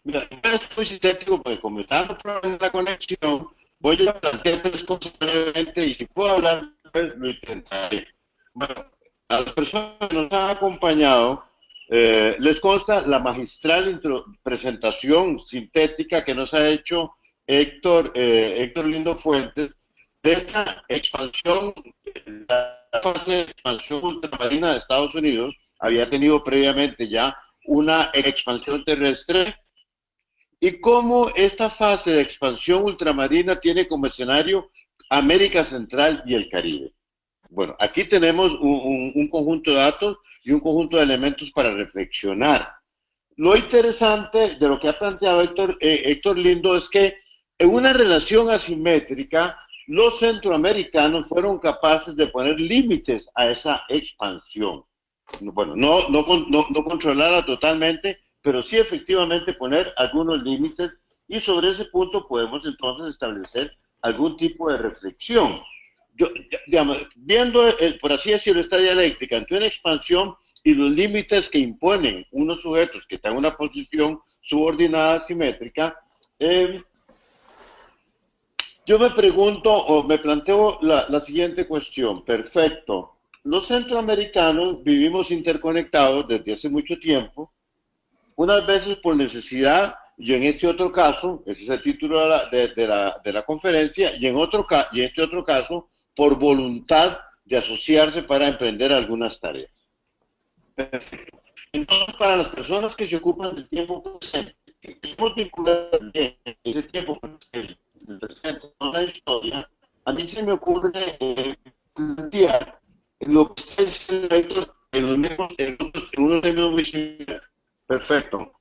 Mira, es muy sintético porque como está el problema de la conexión, voy a plantear tres cosas brevemente y si puedo hablar, pues lo intentaré. Bueno, a las personas que nos han acompañado, les consta la magistral presentación sintética que nos ha hecho Héctor Lindo Fuentes de esta expansión, la fase de expansión ultramarina de Estados Unidos. Había tenido previamente ya una expansión terrestre, y cómo esta fase de expansión ultramarina tiene como escenario América Central y el Caribe. Bueno, aquí tenemos un conjunto de datos y un conjunto de elementos para reflexionar. Lo interesante de lo que ha planteado Héctor Lindo es que en una relación asimétrica, los centroamericanos fueron capaces de poner límites a esa expansión. Bueno, no controlarla totalmente, pero sí efectivamente poner algunos límites, y sobre ese punto podemos entonces establecer algún tipo de reflexión. Digamos, viendo, por así decirlo, esta dialéctica entre una expansión y los límites que imponen unos sujetos que están en una posición subordinada simétrica, yo me pregunto o me planteo la siguiente cuestión. Perfecto. Los centroamericanos vivimos interconectados desde hace mucho tiempo, unas veces por necesidad, y en este otro caso, ese es el título de la conferencia, y en este otro caso, por voluntad de asociarse para emprender algunas tareas. Perfecto. Entonces, para las personas que se ocupan del tiempo presente, que queremos vincular bien ese tiempo presente con la historia, a mí se me ocurre plantear lo que está diciendo en unos términos muy similares. Perfecto.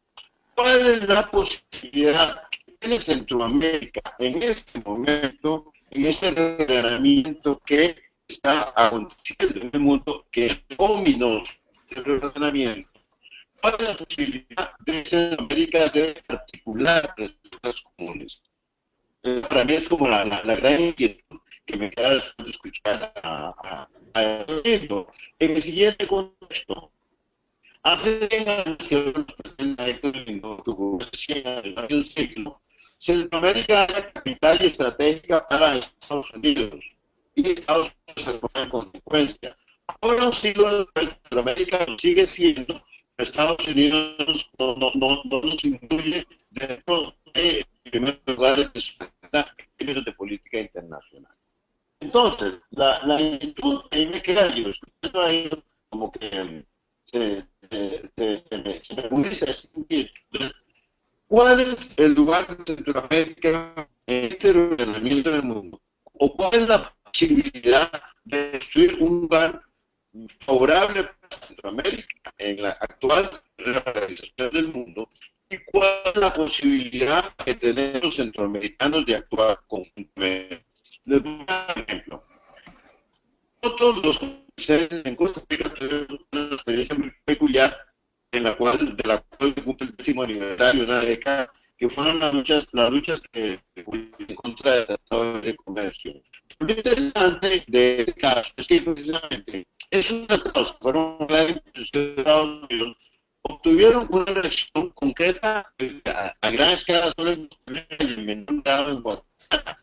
¿Cuál es la posibilidad que tiene Centroamérica en este momento, en este reordenamiento que está aconteciendo en el mundo, que es ominoso, el reordenamiento? ¿Cuál es la posibilidad de Centroamérica de articular respuestas comunes. Para mí es como la gran inquietud que me queda después de escuchar a Lindo. En el siguiente contexto, hace 100 años que nos presenta Héctor Lindo, que hubo hace 100 años, hace un siglo, Centroamérica era capital y estratégica para Estados Unidos, y Estados Unidos se pone en consecuencia. Ahora un siglo después, Centroamérica lo sigue siendo, pero Estados Unidos no nos incluye dentro de primer lugar de su agenda en términos de política internacional. Entonces, la inquietud ahí me queda, yo escuchando ahí como que se me agudiza esta inquietud. ¿Cuál es el lugar de Centroamérica en este ordenamiento del mundo? ¿O cuál es la posibilidad de construir un lugar favorable para Centroamérica en la actual realización del mundo? ¿Y cuál es la posibilidad que tenemos los centroamericanos de actuar conjuntamente? Les voy a dar un ejemplo. Todos los países en Costa Rica tenemos una experiencia muy peculiar de la cual se cumple el 10º aniversario de una década, que fueron las luchas que en contra del Tratado de Comercio. Lo interesante de este caso es que precisamente esos tratados que fueron de Estados Unidos obtuvieron una reacción concreta a gran escala sobre el menor grado en Guatemala.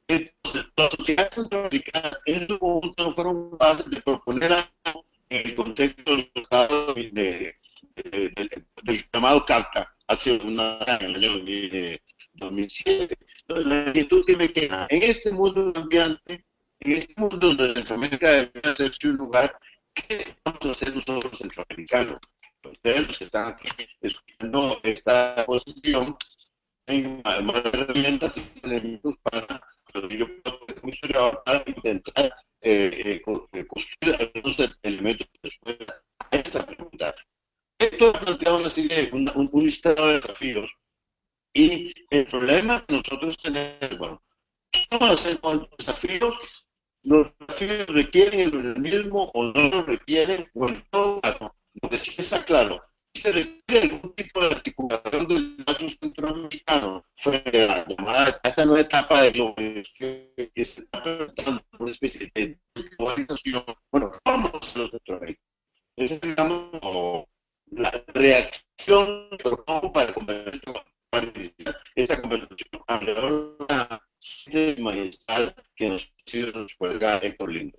Entonces, las sociedades centroamericanas en su conjunto no fueron capaces de proponer algo en el contexto del llamado CALCA hace una en el año 2007. Entonces, la inquietud que me queda en este mundo cambiante, en este mundo donde Centroamérica debe hacerse un lugar, ¿qué vamos a hacer nosotros centroamericanos? Ustedes los que están aquí escuchando esta posición, hay más herramientas y elementos para intentar construir algunos elementos de respuesta a esta pregunta. Esto ha planteado una serie, un listado de desafíos, y el problema que nosotros tenemos, bueno, ¿qué vamos a hacer con los desafíos? ¿Los desafíos requieren el organismo o no lo requieren? Bueno, en todo caso, lo que sí está claro, se requiere algún tipo de articulación del estatus centroamericano frente a esta nueva etapa de globalización que se está presentando una especie de globalización. Bueno, vamos a los centroamericanos. Esa es, digamos, la reacción que propongo para iniciar esta conversación alrededor de una sede magistral que nos cuelga Héctor Lindo.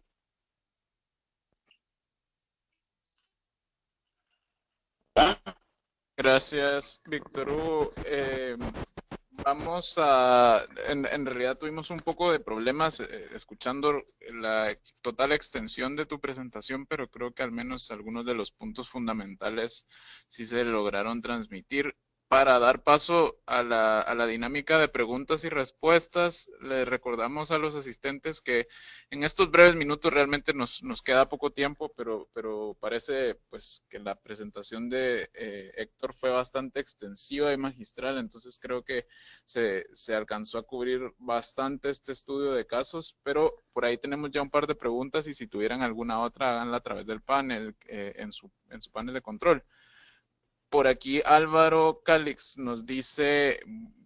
Gracias, Víctor Hugo. En realidad tuvimos un poco de problemas escuchando la total extensión de tu presentación, pero creo que al menos algunos de los puntos fundamentales sí se lograron transmitir. Para dar paso a la dinámica de preguntas y respuestas, les recordamos a los asistentes que en estos breves minutos realmente nos queda poco tiempo, pero parece pues que la presentación de Héctor fue bastante extensiva y magistral, entonces creo que se alcanzó a cubrir bastante este estudio de casos, pero por ahí tenemos ya un par de preguntas y si tuvieran alguna otra, háganla a través del panel, en su panel de control. Por aquí Álvaro Calix nos dice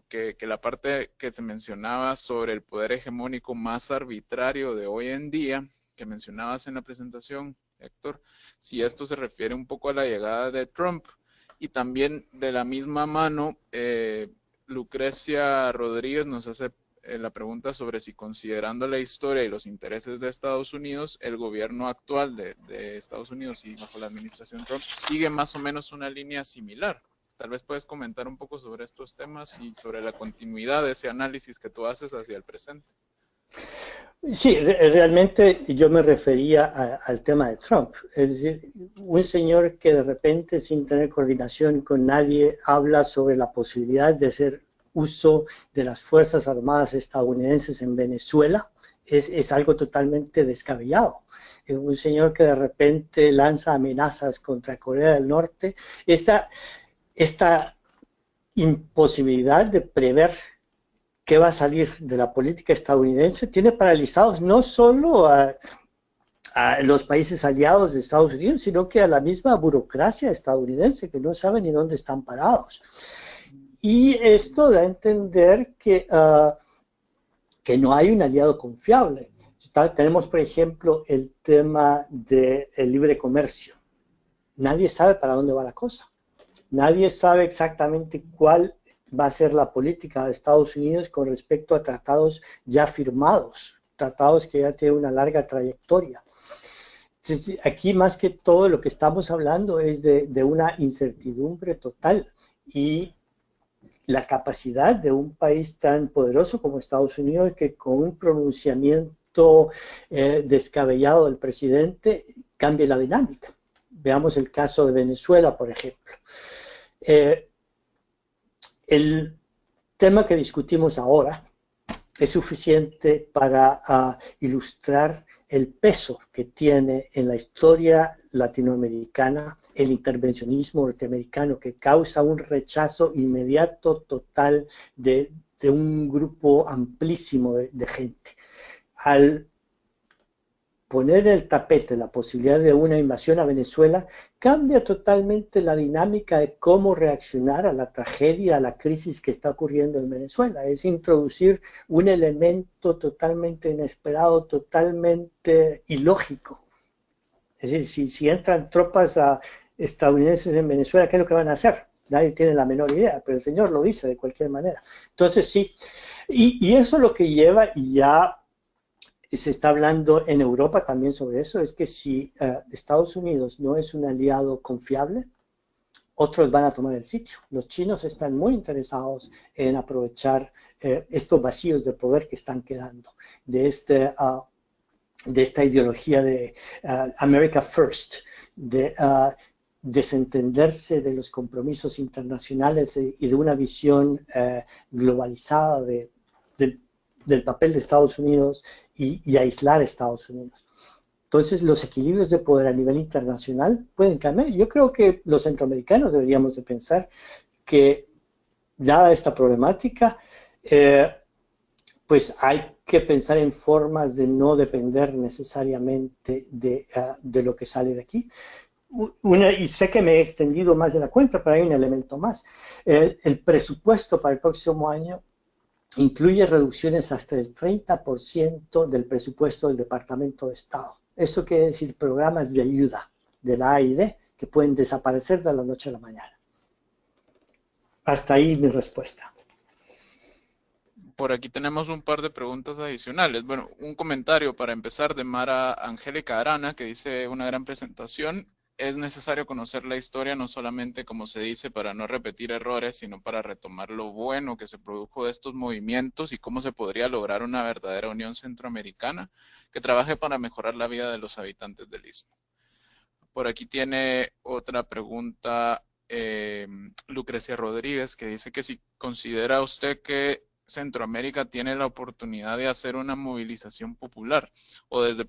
que la parte que se mencionaba sobre el poder hegemónico más arbitrario de hoy en día, que mencionabas en la presentación, Héctor, si esto se refiere un poco a la llegada de Trump. Y también de la misma mano, Lucrecia Rodríguez nos hace la pregunta sobre si, considerando la historia y los intereses de Estados Unidos, el gobierno actual de Estados Unidos y bajo la administración Trump sigue más o menos una línea similar. Tal vez puedes comentar un poco sobre estos temas y sobre la continuidad de ese análisis que tú haces hacia el presente. Sí, realmente yo me refería al tema de Trump. Es decir, un señor que de repente, sin tener coordinación con nadie, habla sobre la posibilidad de hacer uso de las Fuerzas Armadas estadounidenses en Venezuela, es algo totalmente descabellado. Un señor que de repente lanza amenazas contra Corea del Norte, esta imposibilidad de prever qué va a salir de la política estadounidense tiene paralizados no solo a los países aliados de Estados Unidos, sino que a la misma burocracia estadounidense, que no sabe ni dónde están parados. Y esto da a entender que no hay un aliado confiable. Tenemos, por ejemplo, el tema del libre comercio. Nadie sabe para dónde va la cosa. Nadie sabe exactamente cuál va a ser la política de Estados Unidos con respecto a tratados ya firmados, tratados que ya tienen una larga trayectoria. Entonces, aquí más que todo lo que estamos hablando es de una incertidumbre total, y la capacidad de un país tan poderoso como Estados Unidos, que con un pronunciamiento descabellado del presidente cambie la dinámica. Veamos el caso de Venezuela, por ejemplo. El tema que discutimos ahora es suficiente para ilustrar el peso que tiene en la historia latinoamericana el intervencionismo norteamericano, que causa un rechazo inmediato, total, de un grupo amplísimo de gente. Al poner en el tapete la posibilidad de una invasión a Venezuela, cambia totalmente la dinámica de cómo reaccionar a la tragedia, a la crisis que está ocurriendo en Venezuela. Es introducir un elemento totalmente inesperado, totalmente ilógico. Es decir, si entran tropas estadounidenses en Venezuela, ¿qué es lo que van a hacer? Nadie tiene la menor idea, pero el señor lo dice de cualquier manera. Entonces sí, y eso lo que lleva, y ya se está hablando en Europa también sobre eso, es que si Estados Unidos no es un aliado confiable, otros van a tomar el sitio. Los chinos están muy interesados en aprovechar estos vacíos de poder que están quedando de esta ideología de America First, de desentenderse de los compromisos internacionales y de una visión globalizada del papel de Estados Unidos y aislar a Estados Unidos. Entonces, los equilibrios de poder a nivel internacional pueden cambiar. Yo creo que los centroamericanos deberíamos de pensar que, dada esta problemática, pues hay que pensar en formas de no depender necesariamente de lo que sale de aquí. Y sé que me he extendido más de la cuenta, pero hay un elemento más. El presupuesto para el próximo año incluye reducciones hasta el 30% del presupuesto del Departamento de Estado. Esto quiere decir programas de ayuda de la AID que pueden desaparecer de la noche a la mañana. Hasta ahí mi respuesta. Por aquí tenemos un par de preguntas adicionales. Bueno, un comentario para empezar de Mara Angélica Arana, que dice: una gran presentación. Es necesario conocer la historia, no solamente como se dice para no repetir errores, sino para retomar lo bueno que se produjo de estos movimientos y cómo se podría lograr una verdadera unión centroamericana que trabaje para mejorar la vida de los habitantes del Istmo. Por aquí tiene otra pregunta Lucrecia Rodríguez, que dice que si considera usted que Centroamérica tiene la oportunidad de hacer una movilización popular, o desde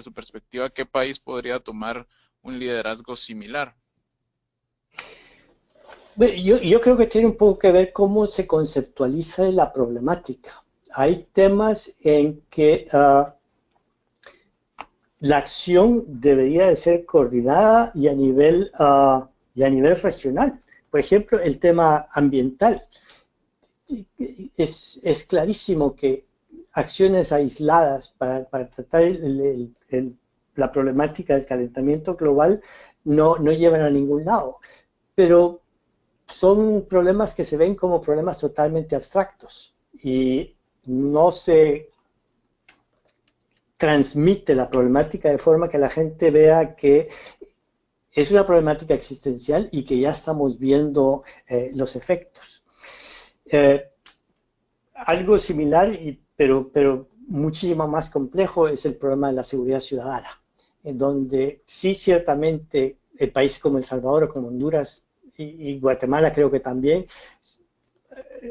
su perspectiva, ¿qué país podría tomar un liderazgo similar? Yo creo que tiene un poco que ver cómo se conceptualiza la problemática. Hay temas en que la acción debería de ser coordinada y a nivel regional. Por ejemplo, el tema ambiental. Es clarísimo que acciones aisladas para tratar la problemática del calentamiento global no llevan a ningún lado. Pero son problemas que se ven como problemas totalmente abstractos y no se transmite la problemática de forma que la gente vea que es una problemática existencial y que ya estamos viendo los efectos. Algo similar, pero muchísimo más complejo, es el problema de la seguridad ciudadana, en donde sí, ciertamente, el país como El Salvador o como Honduras y Guatemala creo que también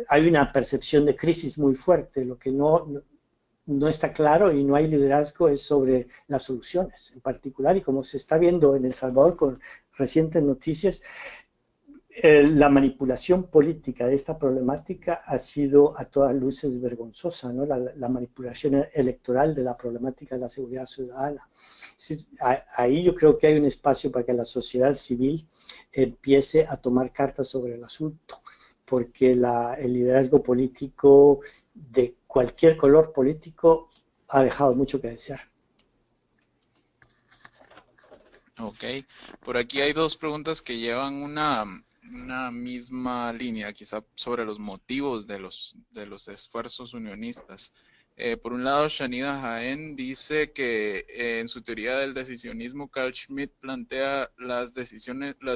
hay una percepción de crisis muy fuerte. Lo que no está claro y no hay liderazgo es sobre las soluciones en particular, y como se está viendo en El Salvador con recientes noticias, la manipulación política de esta problemática ha sido a todas luces vergonzosa, ¿no? La manipulación electoral de la problemática de la seguridad ciudadana. Ahí yo creo que hay un espacio para que la sociedad civil empiece a tomar cartas sobre el asunto, porque el liderazgo político de cualquier color político ha dejado mucho que desear. Ok, por aquí hay dos preguntas que llevan una misma línea, quizá sobre los motivos de los esfuerzos unionistas. Por un lado, Shanida Jaén dice que en su teoría del decisionismo, Carl Schmitt plantea las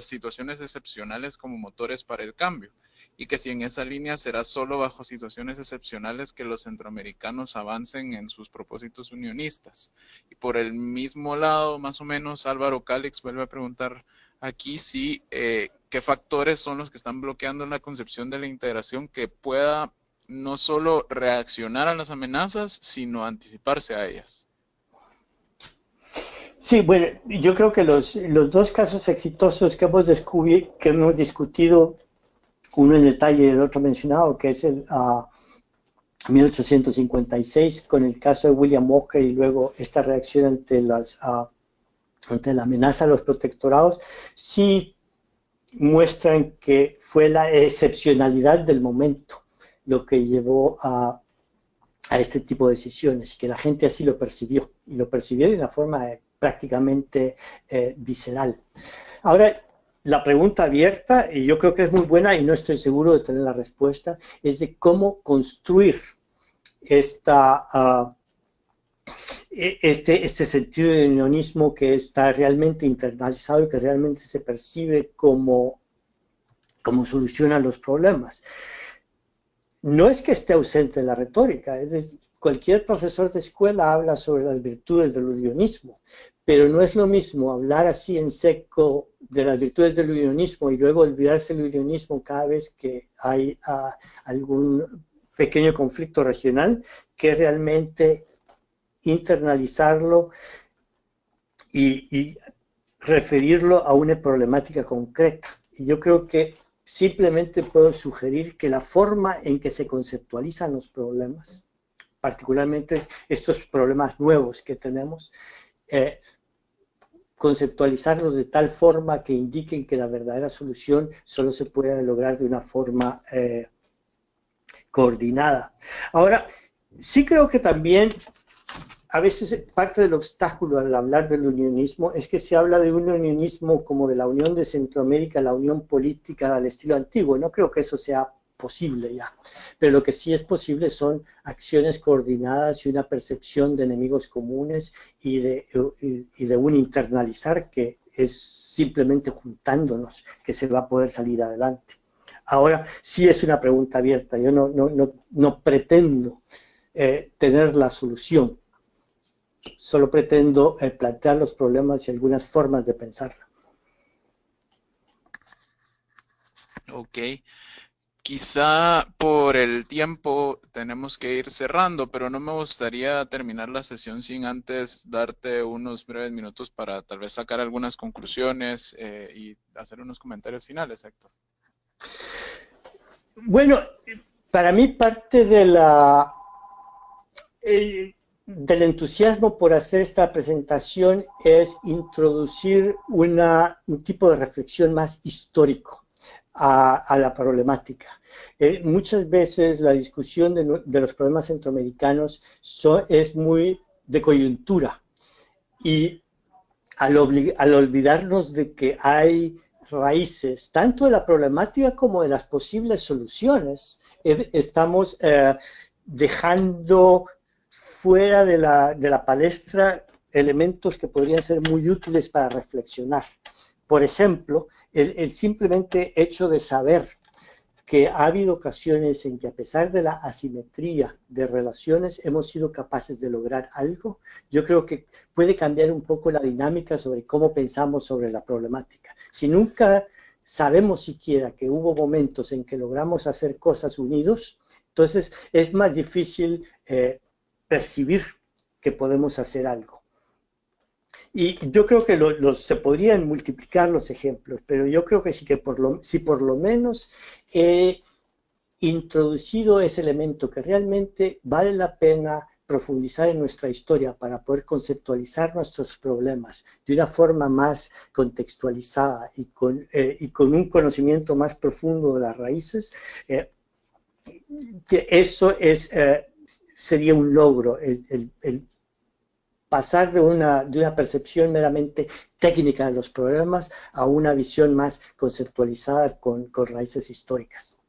situaciones excepcionales como motores para el cambio, y que si en esa línea será solo bajo situaciones excepcionales que los centroamericanos avancen en sus propósitos unionistas. Y por el mismo lado, más o menos, Álvaro Cálix vuelve a preguntar aquí si qué factores son los que están bloqueando la concepción de la integración que pueda no solo reaccionar a las amenazas, sino anticiparse a ellas. Sí, bueno, yo creo que los dos casos exitosos que hemos discutido, uno en detalle y el otro mencionado, que es el 1856 con el caso de William Walker y luego esta reacción ante la amenaza a los protectorados, sí muestran que fue la excepcionalidad del momento lo que llevó a este tipo de decisiones y que la gente así lo percibió, y lo percibió de una forma prácticamente visceral. Ahora, la pregunta abierta, y yo creo que es muy buena y no estoy seguro de tener la respuesta, es de cómo construir este sentido de unionismo que está realmente internalizado y que realmente se percibe como soluciona los problemas. No es que esté ausente de la retórica, cualquier profesor de escuela habla sobre las virtudes del unionismo, pero no es lo mismo hablar así en seco de las virtudes del unionismo y luego olvidarse del unionismo cada vez que hay algún pequeño conflicto regional, que realmente internalizarlo y referirlo a una problemática concreta. Y yo creo que simplemente puedo sugerir que la forma en que se conceptualizan los problemas, particularmente estos problemas nuevos que tenemos, conceptualizarlos de tal forma que indiquen que la verdadera solución solo se puede lograr de una forma coordinada. Ahora, sí creo que también a veces parte del obstáculo al hablar del unionismo es que se habla de un unionismo como de la Unión de Centroamérica, la unión política al estilo antiguo. No creo que eso sea posible ya, pero lo que sí es posible son acciones coordinadas y una percepción de enemigos comunes y de un internalizar que es simplemente juntándonos que se va a poder salir adelante. Ahora, sí es una pregunta abierta, yo no pretendo tener la solución. Solo pretendo plantear los problemas y algunas formas de pensarlo. Ok, quizá por el tiempo tenemos que ir cerrando, pero no me gustaría terminar la sesión sin antes darte unos breves minutos para tal vez sacar algunas conclusiones y hacer unos comentarios finales, Héctor. Bueno, para mí parte de del entusiasmo por hacer esta presentación es introducir un tipo de reflexión más histórico a la problemática. Muchas veces la discusión de los problemas centroamericanos es muy de coyuntura y al olvidarnos de que hay raíces tanto de la problemática como de las posibles soluciones, estamos dejando fuera de la palestra elementos que podrían ser muy útiles para reflexionar. Por ejemplo, el simplemente hecho de saber que ha habido ocasiones en que a pesar de la asimetría de relaciones hemos sido capaces de lograr algo, yo creo que puede cambiar un poco la dinámica sobre cómo pensamos sobre la problemática. Si nunca sabemos siquiera que hubo momentos en que logramos hacer cosas unidos, entonces es más difícil percibir que podemos hacer algo. Y yo creo que se podrían multiplicar los ejemplos, pero yo creo que sí que si por lo menos he introducido ese elemento que realmente vale la pena profundizar en nuestra historia, para poder conceptualizar nuestros problemas de una forma más contextualizada y con un conocimiento más profundo de las raíces, que eso sería un logro, el pasar de una percepción meramente técnica de los problemas a una visión más conceptualizada con raíces históricas.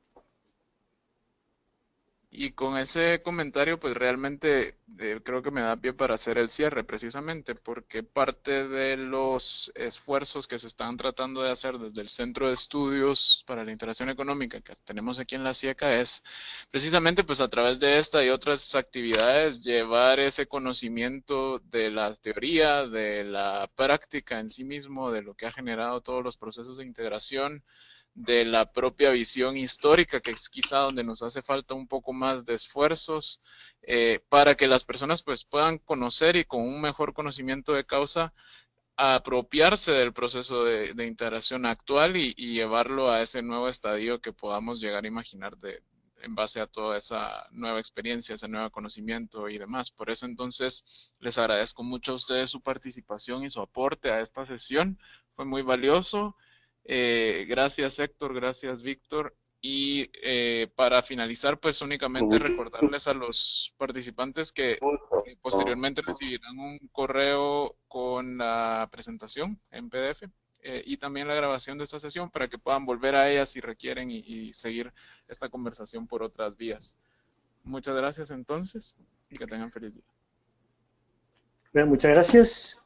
Y con ese comentario, pues realmente creo que me da pie para hacer el cierre, precisamente, porque parte de los esfuerzos que se están tratando de hacer desde el Centro de Estudios para la Integración Económica que tenemos aquí en la CIECA es precisamente, pues a través de esta y otras actividades, llevar ese conocimiento de la teoría, de la práctica en sí mismo, de lo que ha generado todos los procesos de integración, de la propia visión histórica, que es quizá donde nos hace falta un poco más de esfuerzos, para que las personas pues puedan conocer y con un mejor conocimiento de causa apropiarse del proceso de integración actual y llevarlo a ese nuevo estadio que podamos llegar a imaginar en base a toda esa nueva experiencia, ese nuevo conocimiento y demás. Por eso entonces les agradezco mucho a ustedes su participación y su aporte a esta sesión. Fue muy valioso. Gracias Héctor, gracias Víctor. Y para finalizar, pues únicamente recordarles a los participantes que posteriormente recibirán un correo con la presentación en PDF y también la grabación de esta sesión para que puedan volver a ella si requieren y seguir esta conversación por otras vías. Muchas gracias entonces y que tengan feliz día. Bueno, muchas gracias.